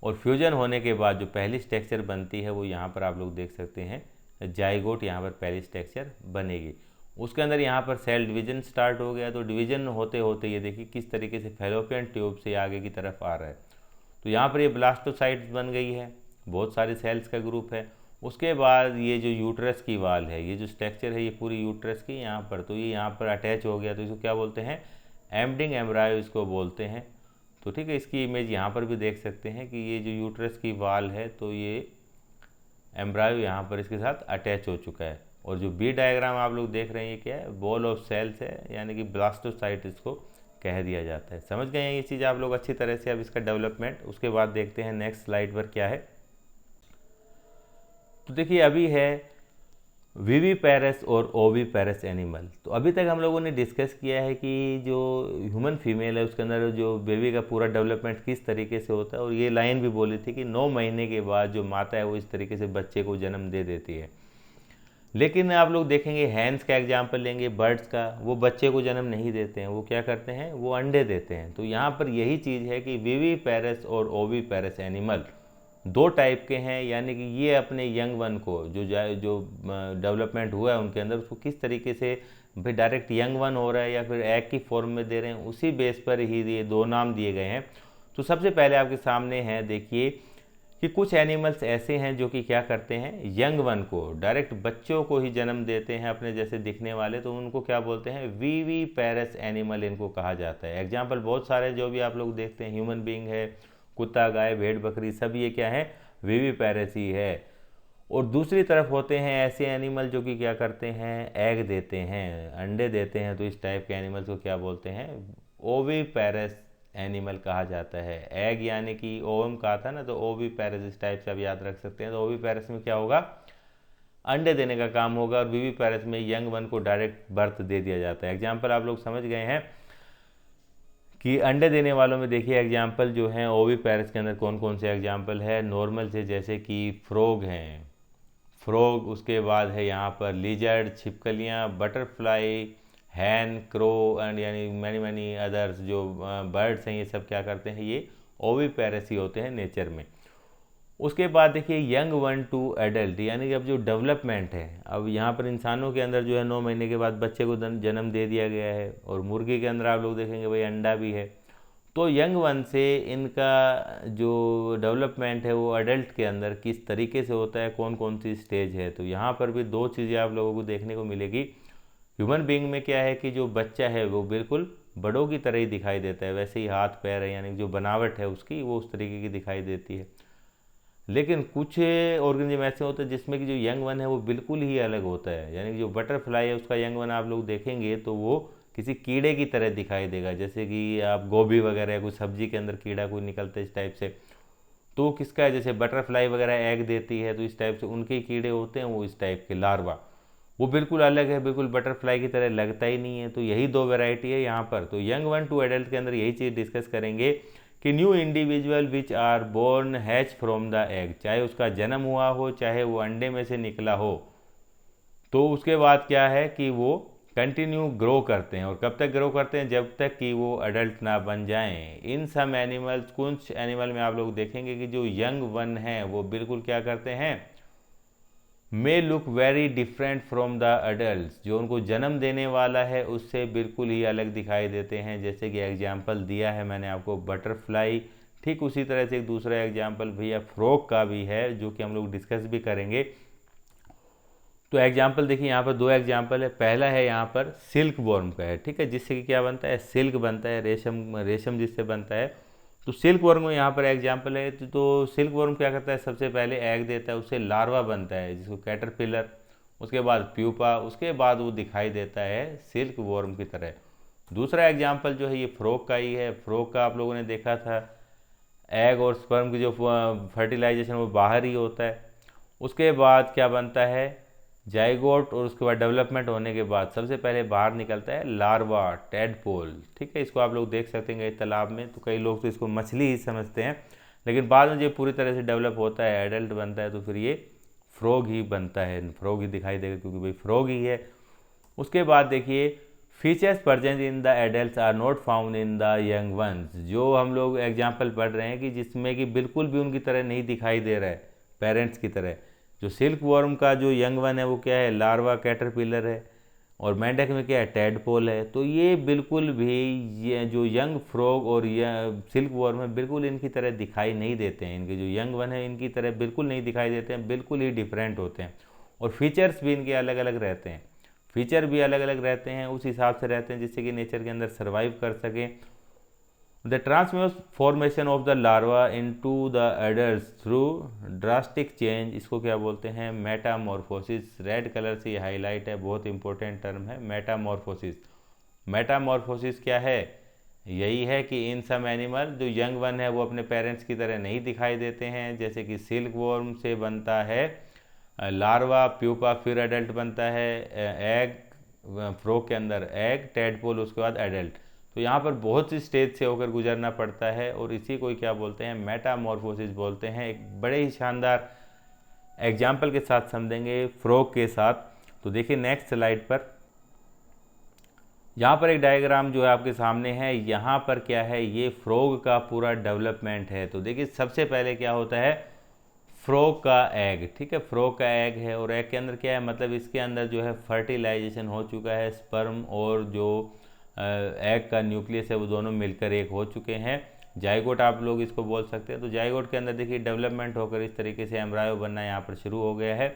और फ्यूजन होने के बाद जो पहली स्ट्रक्चर बनती है वो यहाँ पर आप लोग देख सकते हैं, जाइगोट यहाँ पर पहली स्ट्रक्चर बनेगी। उसके अंदर यहाँ पर सेल डिवीजन स्टार्ट हो गया। तो डिवीजन होते होते ये देखिए किस तरीके से फेलोपियन ट्यूब से आगे की तरफ आ रहा है। तो यहाँ पर ये ब्लास्टोसाइट्स बन गई है, बहुत सारे सेल्स का ग्रुप है। उसके बाद ये जो यूट्रस की वाल है, ये जो स्ट्रक्चर है ये पूरी यूट्रस की यहाँ पर, तो ये यहाँ पर अटैच हो गया, तो इसको क्या बोलते हैं, एम्बडिंग एम्ब्रायो इसको बोलते हैं। तो ठीक है, इसकी इमेज यहाँ पर भी देख सकते हैं कि ये जो यूट्रस की वाल है तो ये एम्ब्रायो यहाँ पर इसके साथ अटैच हो चुका है। और जो बी डायग्राम आप लोग देख रहे हैं ये क्या है, बॉल ऑफ सेल्स है, यानी कि ब्लास्टोसाइट इसको कह दिया जाता है। समझ गए हैं ये चीज़ आप लोग अच्छी तरह से। अब इसका डेवलपमेंट उसके बाद देखते हैं नेक्स्ट स्लाइड पर क्या है। तो देखिए अभी है विविपेरस और ओविपेरस एनिमल। तो अभी तक हम लोगों ने डिस्कस किया है कि जो ह्यूमन फीमेल है उसके अंदर जो बेबी का पूरा डेवलपमेंट किस तरीके से होता है, और ये लाइन भी बोली थी कि 9 महीने के बाद जो माता है वो इस तरीके से बच्चे को जन्म दे देती है। लेकिन आप लोग देखेंगे हैंस का एग्जाम्पल लेंगे, बर्ड्स का, वो बच्चे को जन्म नहीं देते हैं, वो क्या करते हैं, वो अंडे देते हैं। तो यहाँ पर यही चीज़ है कि विविपेरस और ओविपेरस एनिमल दो टाइप के हैं, यानी कि ये अपने यंग वन को जो डेवलपमेंट हुआ है उनके अंदर उसको किस तरीके से भाई डायरेक्ट यंग वन हो रहा है या फिर एग की फॉर्म में दे रहे हैं, उसी बेस पर ही ये दो नाम दिए गए हैं। तो सबसे पहले आपके सामने है देखिए कि कुछ एनिमल्स ऐसे हैं जो कि क्या करते हैं, यंग वन को डायरेक्ट बच्चों को ही जन्म देते हैं अपने जैसे दिखने वाले, तो उनको क्या बोलते हैं, विविपेरस एनिमल इनको कहा जाता है। एग्जाम्पल बहुत सारे जो भी आप लोग देखते हैं, ह्यूमन बीइंग है, कुत्ता, गाय, भेड़, बकरी, सब ये क्या है, विविपेरस ही है। और दूसरी तरफ होते हैं ऐसे एनिमल जो कि क्या करते हैं, एग देते हैं, अंडे देते हैं, तो इस टाइप के एनिमल्स को क्या बोलते हैं, ओविपेरस एनिमल कहा जाता है। एग यानी कि ओवम कहा था ना, तो ओविपेरस इस टाइप से आप याद रख सकते हैं। तो ओविपेरस में क्या होगा, अंडे देने का काम होगा, और विविपेरस में यंग वन को डायरेक्ट बर्थ दे दिया जाता है। एग्जाम्पल आप लोग समझ गए हैं कि अंडे देने वालों में देखिए एग्जाम्पल जो हैं ओविपेरस के अंदर कौन कौन से एग्जाम्पल है, नॉर्मल से जैसे कि फ्रॉग हैं, फ्रॉग, उसके बाद है यहाँ पर लिजर्ड, छिपकलियाँ, बटरफ्लाई, हैन, क्रो एंड यानी मैनी मैनी अदर्स जो बर्ड्स हैं, ये सब क्या करते हैं, ये ओविपेरस ही होते हैं नेचर में। उसके बाद देखिए यंग वन टू एडल्ट, यानी कि अब जो डेवलपमेंट है, अब यहाँ पर इंसानों के अंदर जो है 9 महीने के बाद बच्चे को जन्म दे दिया गया है, और मुर्गी के अंदर आप लोग देखेंगे भाई अंडा भी है। तो यंग वन से इनका जो डेवलपमेंट है वो एडल्ट के अंदर किस तरीके से होता है, कौन कौन सी स्टेज है। तो यहाँ पर भी दो चीज़ें आप लोगों को देखने को मिलेगी। ह्यूमन बीइंग में क्या है कि जो बच्चा है वो बिल्कुल बड़ों की तरह ही दिखाई देता है, वैसे ही हाथ पैर है, यानी जो बनावट है उसकी वो उस तरीके की दिखाई देती है। लेकिन कुछ ऑर्गेनिज्म ऐसे होते हैं जिसमें कि जो यंग वन है वो बिल्कुल ही अलग होता है, यानी कि जो बटरफ्लाई है उसका यंग वन आप लोग देखेंगे तो वो किसी कीड़े की तरह दिखाई देगा, जैसे कि आप गोभी वगैरह कोई सब्जी के अंदर कीड़ा कोई निकलता है इस टाइप से, तो किसका है, जैसे बटरफ्लाई वगैरह एग देती है तो इस टाइप से उनके कीड़े होते हैं, वो इस टाइप के लार्वा, वो बिल्कुल अलग है, बिल्कुल बटरफ्लाई की तरह लगता ही नहीं है। तो यही दो वैरायटी है यहाँ पर। तो यंग वन टू एडल्ट के अंदर यही चीज़ डिस्कस करेंगे कि new individual which are born hatch from the egg, चाहे उसका जन्म हुआ हो चाहे वो अंडे में से निकला हो, तो उसके बाद क्या है कि वो कंटिन्यू ग्रो करते हैं। और कब तक ग्रो करते हैं, जब तक कि वो अडल्ट ना बन जाएं। इन सम एनिमल्स, कुछ एनिमल में आप लोग देखेंगे कि जो यंग वन है वो बिल्कुल क्या करते हैं, may look very different from the adult, जो उनको जन्म देने वाला है उससे बिल्कुल ही अलग दिखाई देते हैं। जैसे कि एग्जाम्पल दिया है मैंने आपको बटरफ्लाई, ठीक उसी तरह से एक दूसरा एग्जाम्पल भैया फ्रॉग का भी है जो कि हम लोग डिस्कस भी करेंगे। तो एग्जाम्पल देखिए यहाँ पर दो एग्जाम्पल है। पहला है यहाँ पर सिल्क वॉर्म का है, ठीक है, जिससे कि क्या बनता है, सिल्क बनता है, रेशम, रेशम जिससे बनता है। तो सिल्क वर्म में यहाँ पर एग्जाम्पल है। तो सिल्क वर्म क्या करता है, सबसे पहले एग देता है, उससे लार्वा बनता है जिसको कैटरपिलर, उसके बाद प्यूपा, उसके बाद वो दिखाई देता है सिल्क वर्म की तरह। दूसरा एग्जाम्पल जो है ये फ्रॉग का ही है। फ्रॉग का आप लोगों ने देखा था, एग और स्पर्म की जो फर्टिलाइजेशन वो बाहर ही होता है। उसके बाद क्या बनता है, जाइगोट, और उसके बाद डेवलपमेंट होने के बाद सबसे पहले बाहर निकलता है लार्वा, टेडपोल, ठीक है। इसको आप लोग देख सकते हैं तालाब में, तो कई लोग तो इसको मछली ही समझते हैं, लेकिन बाद में जब पूरी तरह से डेवलप होता है, एडल्ट बनता है, तो फिर ये फ्रॉग ही बनता है, फ्रॉग ही दिखाई देगा क्योंकि भाई फ्रॉग ही है। उसके बाद देखिए features present in the adult are not found in the young ones, जो हम लोग एग्जाम्पल पढ़ रहे हैं कि जिसमें कि बिल्कुल भी उनकी तरह नहीं दिखाई दे रहा है, पेरेंट्स की तरह। जो सिल्क वर्म का जो यंग वन है वो क्या है, लार्वा कैटरपिलर है, और मेंढक में क्या है, टेडपोल है। तो ये बिल्कुल भी ये जो यंग फ्रॉग और सिल्क वर्म है बिल्कुल इनकी तरह दिखाई नहीं देते हैं। इनके जो यंग वन है इनकी तरह बिल्कुल नहीं दिखाई देते हैं, बिल्कुल ही डिफरेंट होते हैं। और फीचर्स भी इनके अलग अलग रहते हैं, फीचर भी अलग अलग रहते हैं, उस हिसाब से रहते हैं जिससे कि नेचर के अंदर सर्वाइव कर सकें। The transformation of the larva into the adult through drastic change, इसको क्या बोलते हैं, मेटामॉर्फोसिस। रेड कलर से हाईलाइट है, बहुत इंपॉर्टेंट टर्म है मेटामॉर्फोसिस। मेटामॉर्फोसिस क्या है, यही है कि इन सम एनिमल जो यंग वन है वो अपने पेरेंट्स की तरह नहीं दिखाई देते हैं। जैसे कि सिल्क वॉर्म से बनता है लार्वा, प्यूपा, फिर एडल्ट बनता है एग, फ्रॉग के अंदर एग, टेडपोल, उसके बाद एडल्ट। तो यहाँ पर बहुत सी स्टेज से होकर गुजरना पड़ता है और इसी को क्या बोलते हैं, मेटामॉर्फोसिस बोलते हैं। एक बड़े ही शानदार एग्जाम्पल के साथ समझेंगे फ्रॉग के साथ। तो देखिए नेक्स्ट स्लाइड पर, यहाँ पर एक डायग्राम जो है आपके सामने है। यहाँ पर क्या है, ये फ्रॉग का पूरा डेवलपमेंट है। तो देखिए सबसे पहले क्या होता है, फ्रॉग का एग, ठीक है, फ्रॉग का एग है और एग के अंदर क्या है, मतलब इसके अंदर जो है फर्टिलाइजेशन हो चुका है, स्पर्म और जो एग का न्यूक्लियस है वो दोनों मिलकर एक हो चुके हैं। जाइगोट आप लोग इसको बोल सकते हैं। तो जाइगोट के अंदर देखिए डेवलपमेंट होकर इस तरीके से एम्ब्रायो बनना यहाँ पर शुरू हो गया है।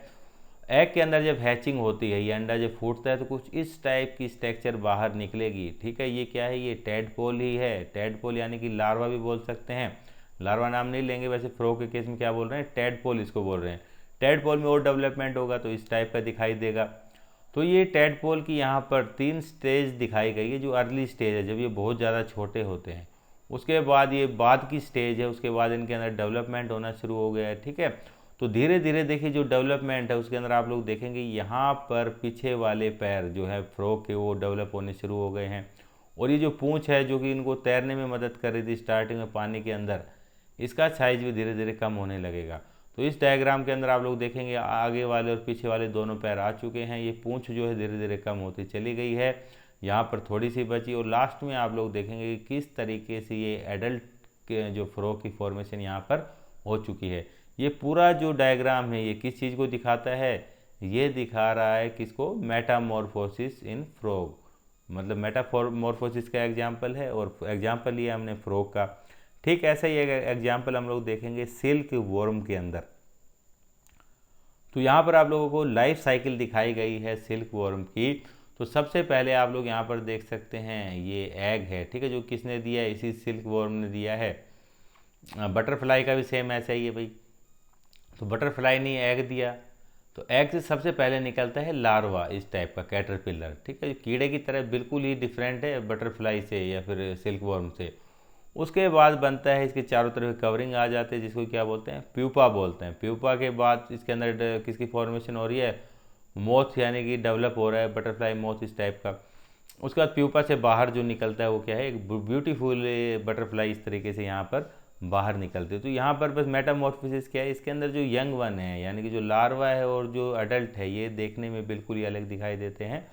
एग के अंदर जब हैचिंग होती है, ये अंडा जब फूटता है तो कुछ इस टाइप की स्ट्रक्चर बाहर निकलेगी, ठीक है। ये क्या है, ये टेडपोल ही है। टेडपोल यानी कि लार्वा भी बोल सकते हैं, लार्वा नाम नहीं लेंगे, वैसे फ्रॉग के केस में क्या बोल रहे हैं, टेडपोल इसको बोल रहे हैं। टेडपोल में और डेवलपमेंट होगा तो इस टाइप का दिखाई देगा। तो ये टेडपोल की यहाँ पर 3 स्टेज दिखाई गई है। जो अर्ली स्टेज है, जब ये बहुत ज़्यादा छोटे होते हैं, उसके बाद ये बाद की स्टेज है, उसके बाद इनके अंदर डेवलपमेंट होना शुरू हो गया है, ठीक है। तो धीरे धीरे देखिए जो डेवलपमेंट है उसके अंदर आप लोग देखेंगे यहाँ पर पीछे वाले पैर जो है फ्रॉग के वो डेवलप होने शुरू हो गए हैं। और ये जो पूंछ है जो कि इनको तैरने में मदद कर रही थी स्टार्टिंग में पानी के अंदर, इसका साइज भी धीरे धीरे कम होने लगेगा। तो इस डायग्राम के अंदर आप लोग देखेंगे आगे वाले और पीछे वाले दोनों पैर आ चुके हैं। ये पूंछ जो है धीरे धीरे कम होती चली गई है, यहाँ पर थोड़ी सी बची। और लास्ट में आप लोग देखेंगे कि किस तरीके से ये एडल्ट के जो फ्रॉग की फॉर्मेशन यहाँ पर हो चुकी है। ये पूरा जो डायग्राम है ये किस चीज़ को दिखाता है, ये दिखा रहा है किसको, मेटामॉर्फोसिस इन फ्रॉग, मतलब मेटामॉर्फोसिस का एग्जाम्पल है और एग्जाम्पल लिया हमने फ्रॉग का। ठीक ऐसा ही एक एग्जाम्पल हम लोग देखेंगे सिल्क वॉर्म के अंदर। तो यहाँ पर आप लोगों को लाइफ साइकिल दिखाई गई है सिल्क वॉर्म की। तो सबसे पहले आप लोग यहाँ पर देख सकते हैं ये एग है, ठीक है, जो किसने दिया है, इसी सिल्क वॉर्म ने दिया है। बटरफ्लाई का भी सेम ऐसा ही है भाई। तो बटरफ्लाई ने एग दिया, तो एग से सबसे पहले निकलता है लार्वा, इस टाइप का कैटरपिलर, ठीक है, कीड़े की तरह बिल्कुल ही डिफरेंट है बटरफ्लाई से या फिर सिल्क वॉर्म से। उसके बाद बनता है, इसके चारों तरफ कवरिंग आ जाते हैं जिसको क्या बोलते हैं, प्यूपा बोलते हैं। प्यूपा के बाद इसके अंदर किसकी फॉर्मेशन हो रही है, मोथ, यानी कि डेवलप हो रहा है बटरफ्लाई मोथ इस टाइप का। उसके बाद प्यूपा से बाहर जो निकलता है वो क्या है, एक ब्यूटीफुल बटरफ्लाई इस तरीके से यहाँ पर बाहर निकलते हैं। तो यहाँ पर बस मेटामॉर्फोसिस क्या है, इसके अंदर जो यंग वन है यानी कि जो लार्वा है और जो अडल्ट है ये देखने में बिल्कुल ही अलग दिखाई देते हैं।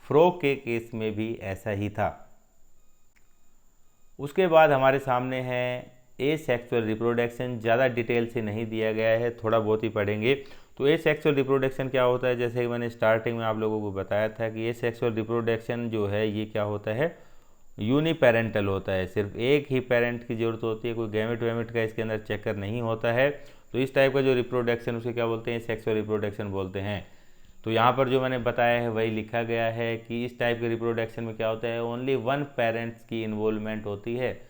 फ्रॉग के केस में भी ऐसा ही था। उसके बाद हमारे सामने है एसेक्सुअल रिप्रोडक्शन। ज़्यादा डिटेल से नहीं दिया गया है, थोड़ा बहुत ही पढ़ेंगे। तो एसेक्सुअल रिप्रोडक्शन क्या होता है, जैसे कि मैंने स्टार्टिंग में आप लोगों को बताया था कि एसेक्सुअल रिप्रोडक्शन जो है ये क्या होता है, यूनिपेरेंटल होता है। सिर्फ एक ही पेरेंट की ज़रूरत होती है, कोई गैमेट वैमेट का इसके अंदर चक्कर नहीं होता है। तो इस टाइप का जो रिप्रोडक्शन उसे क्या बोलते हैं, सेक्सुअल रिप्रोडक्शन बोलते हैं। तो यहाँ पर जो मैंने बताया है वही लिखा गया है कि इस टाइप के रिप्रोडक्शन में क्या होता है, ओनली वन पेरेंट्स की इन्वॉल्वमेंट होती है।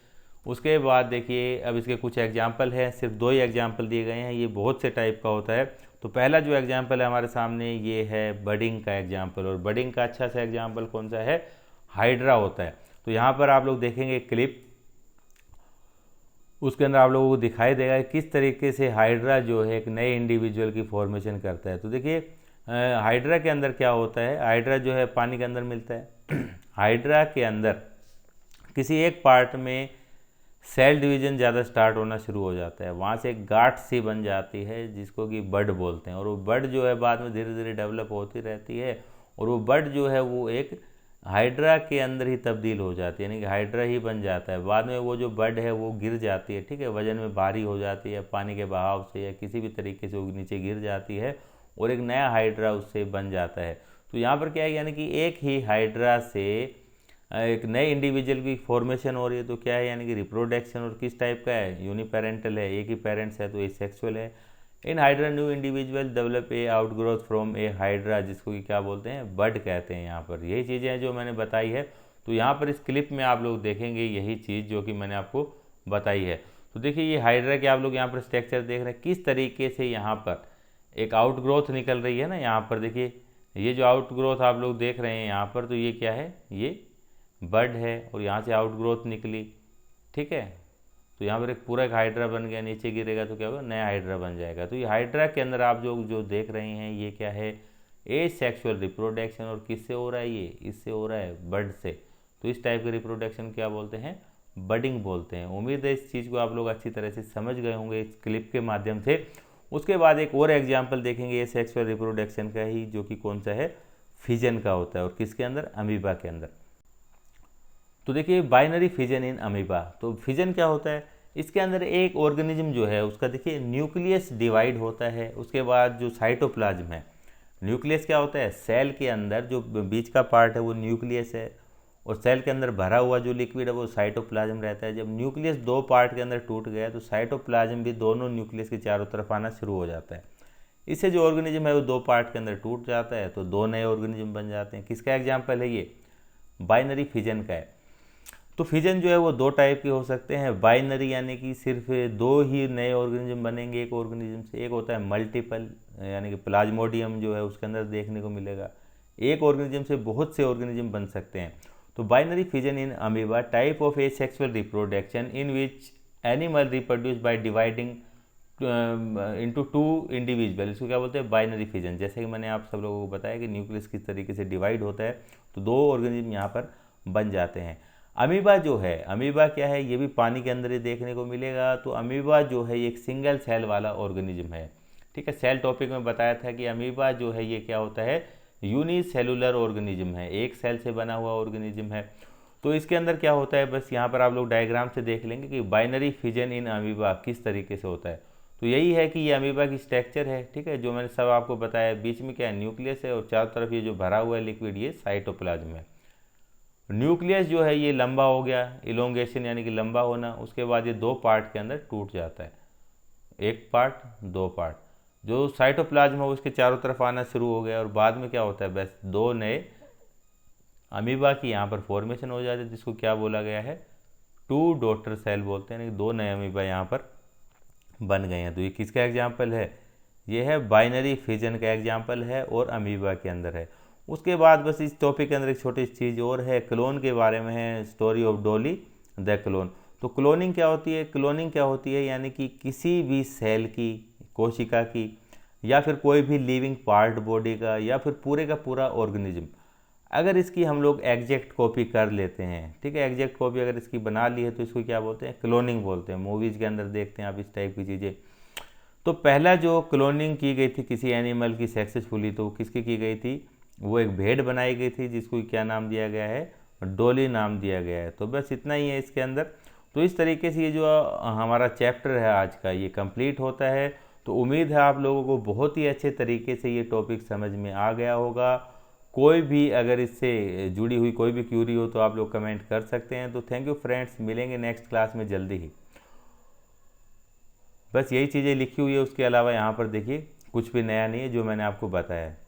उसके बाद देखिए अब इसके कुछ एग्जाम्पल हैं, सिर्फ 2 ही एग्जाम्पल दिए गए हैं, ये बहुत से टाइप का होता है। तो पहला जो एग्जाम्पल है हमारे सामने ये है बडिंग का एग्जाम्पल, और बडिंग का अच्छा सा एग्जाम्पल कौन सा है, हाइड्रा होता है। तो यहाँ पर आप लोग देखेंगे क्लिप, उसके अंदर आप लोगों को दिखाई देगा किस तरीके से हाइड्रा जो है एक नए इंडिविजुअल की फॉर्मेशन करता है। तो देखिए हाइड्रा के अंदर क्या होता है, हाइड्रा जो है पानी के अंदर मिलता है। हाइड्रा के अंदर किसी एक पार्ट में सेल डिवीजन ज़्यादा स्टार्ट होना शुरू हो जाता है, वहाँ से एक गांठ सी बन जाती है जिसको कि बड बोलते हैं। और वो बड जो है बाद में धीरे धीरे डेवलप होती रहती है, और वो बड जो है वो एक हाइड्रा के अंदर ही तब्दील हो जाती है, यानी कि हाइड्रा ही बन जाता है। बाद में वो जो बड है वो गिर जाती है, ठीक है, वजन में भारी हो जाती है, पानी के बहाव से या किसी भी तरीके से वो नीचे गिर जाती है और एक नया हाइड्रा उससे बन जाता है। तो यहाँ पर क्या है, यानी कि एक ही हाइड्रा से एक नए इंडिविजुअल की फॉर्मेशन हो रही है। तो क्या है, यानी कि रिप्रोडक्शन, और किस टाइप का है, यूनिपेरेंटल है, एक ही पेरेंट्स है तो एसेक्सुअल है। In hydra new individual develop a outgrowth from A hydra, जिसको कि क्या बोलते हैं, बड कहते हैं। यहाँ पर यही चीज़ें हैं जो मैंने बताई है। तो यहाँ पर इस क्लिप में आप लोग देखेंगे यही चीज़ जो कि मैंने आपको बताई है। तो देखिए ये हाइड्रा के आप लोग यहाँ पर स्ट्रक्चर देख रहे हैं, किस तरीके से यहाँ पर एक आउटग्रोथ निकल रही है ना। यहाँ पर देखिए ये जो आउटग्रोथ आप लोग देख रहे हैं यहाँ पर, तो ये क्या है, ये बड है और यहाँ से आउटग्रोथ निकली, ठीक है। तो यहाँ पर एक पूरा एक हाइड्रा बन गया, नीचे गिरेगा तो क्या होगा, नया हाइड्रा बन जाएगा। तो ये हाइड्रा के अंदर आप जो जो देख रहे हैं ये क्या है, एसेक्सुअल रिप्रोडक्शन। और किससे हो रहा है ये, इससे हो रहा है बड से। तो इस टाइप के रिप्रोडक्शन क्या बोलते हैं, बडिंग बोलते हैं। उम्मीद है इस चीज़ को आप लोग अच्छी तरह से समझ गए होंगे इस क्लिप के माध्यम से। उसके बाद एक और एग्जाम्पल देखेंगे सेक्सुअल रिप्रोडक्शन का ही, जो कि कौन सा है, फिजन का होता है। और किसके अंदर, अमीबा के अंदर। तो देखिए बाइनरी फिजन इन अमीबा। तो फिजन क्या होता है, इसके अंदर एक ऑर्गेनिज्म जो है उसका देखिए न्यूक्लियस डिवाइड होता है। उसके बाद जो साइटोप्लाज्म है, न्यूक्लियस क्या होता है, सेल के अंदर जो बीच का पार्ट है वो न्यूक्लियस है, और सेल के अंदर भरा हुआ जो लिक्विड है वो साइटोप्लाज्म रहता है। जब न्यूक्लियस दो पार्ट के अंदर टूट गया तो साइटोप्लाज्म भी दोनों न्यूक्लियस के चारों तरफ आना शुरू हो जाता है। इससे जो ऑर्गेनिज्म है वो दो पार्ट के अंदर टूट जाता है, तो दो नए ऑर्गेनिज्म बन जाते हैं। किसका एग्जाम्पल है ये, बाइनरी फिजन का है। तो फिजन जो है वो दो टाइप के हो सकते हैं। बाइनरी यानी कि सिर्फ दो ही नए ऑर्गेनिज्म बनेंगे एक ऑर्गेनिज्म से। एक होता है मल्टीपल, यानी कि प्लाज्मोडियम जो है उसके अंदर देखने को मिलेगा, एक ऑर्गेनिज्म से बहुत से ऑर्गेनिज्म बन सकते हैं। तो binary fission in amoeba, type of asexual reproduction in which animal reproduce by dividing into two individual. इसको क्या बोलते हैं, बाइनरी फिजन। जैसे कि मैंने आप सब लोगों को बताया कि न्यूक्लियस किस तरीके से डिवाइड होता है, तो दो ऑर्गेनिज्म यहाँ पर बन जाते हैं। अमीबा जो है, अमीबा क्या है, ये भी पानी के अंदर ही देखने को मिलेगा। तो अमीबा जो है ये एक सिंगल सेल वाला ऑर्गेनिज्म है, ठीक है। सेल टॉपिक में बताया था कि अमीबा जो है ये क्या होता है, यूनिसेलुलर ऑर्गेनिज्म है, एक सेल से बना हुआ ऑर्गेनिज्म है। तो इसके अंदर क्या होता है, बस यहाँ पर आप लोग डायग्राम से देख लेंगे कि बाइनरी फिजन इन अमीबा किस तरीके से होता है। तो यही है कि ये अमीबा की स्ट्रक्चर है, ठीक है, जो मैंने सब आपको बताया। बीच में क्या है, न्यूक्लियस है, और चारों तरफ ये जो भरा हुआ है लिक्विड ये साइटोप्लाज्म है। न्यूक्लियस जो है ये लंबा हो गया, इलोंगेशन यानी कि लंबा होना। उसके बाद ये दो पार्ट के अंदर टूट जाता है, एक पार्ट दो पार्ट। जो साइटोप्लाज्म है उसके चारों तरफ आना शुरू हो गया, और बाद में क्या होता है, बस दो नए अमीबा की यहाँ पर फॉर्मेशन हो जाती है, जिसको क्या बोला गया है, टू डॉटर सेल बोलते हैं। दो नए अमीबा यहाँ पर बन गए हैं। तो ये किसका एग्जाम्पल है, ये है बाइनरी फिजन का एग्जाम्पल है, और अमीबा के अंदर है। उसके बाद बस इस टॉपिक के अंदर एक छोटी चीज़ और है, क्लोन के बारे में है, story of Dolly the clone. तो क्लोनिंग क्या होती है, क्लोनिंग क्या होती है, यानी कि किसी भी सेल की, कोशिका की, या फिर कोई भी लिविंग पार्ट बॉडी का, या फिर पूरे का पूरा ऑर्गेनिज्म, अगर इसकी हम लोग एग्जैक्ट कॉपी कर लेते हैं, ठीक है, एग्जैक्ट कॉपी अगर इसकी बना ली है तो इसको क्या बोलते हैं, क्लोनिंग बोलते हैं। मूवीज़ के अंदर देखते हैं आप इस टाइप की चीज़ें। तो पहला जो क्लोनिंग की गई थी किसी एनिमल की सक्सेसफुली, तो किसकी की गई थी, वो एक भेड़ बनाई गई थी, जिसको क्या नाम दिया गया है, डॉली नाम दिया गया है। तो बस इतना ही है इसके अंदर। तो इस तरीके से ये जो हमारा चैप्टर है आज का ये कंप्लीट होता है। तो उम्मीद है आप लोगों को बहुत ही अच्छे तरीके से ये टॉपिक समझ में आ गया होगा। कोई भी अगर इससे जुड़ी हुई कोई भी क्यूरी हो तो आप लोग कमेंट कर सकते हैं। तो थैंक यू फ्रेंड्स, मिलेंगे नेक्स्ट क्लास में जल्दी ही। बस यही चीज़ें लिखी हुई है, उसके अलावा यहाँ पर देखिए कुछ भी नया नहीं है जो मैंने आपको बताया है।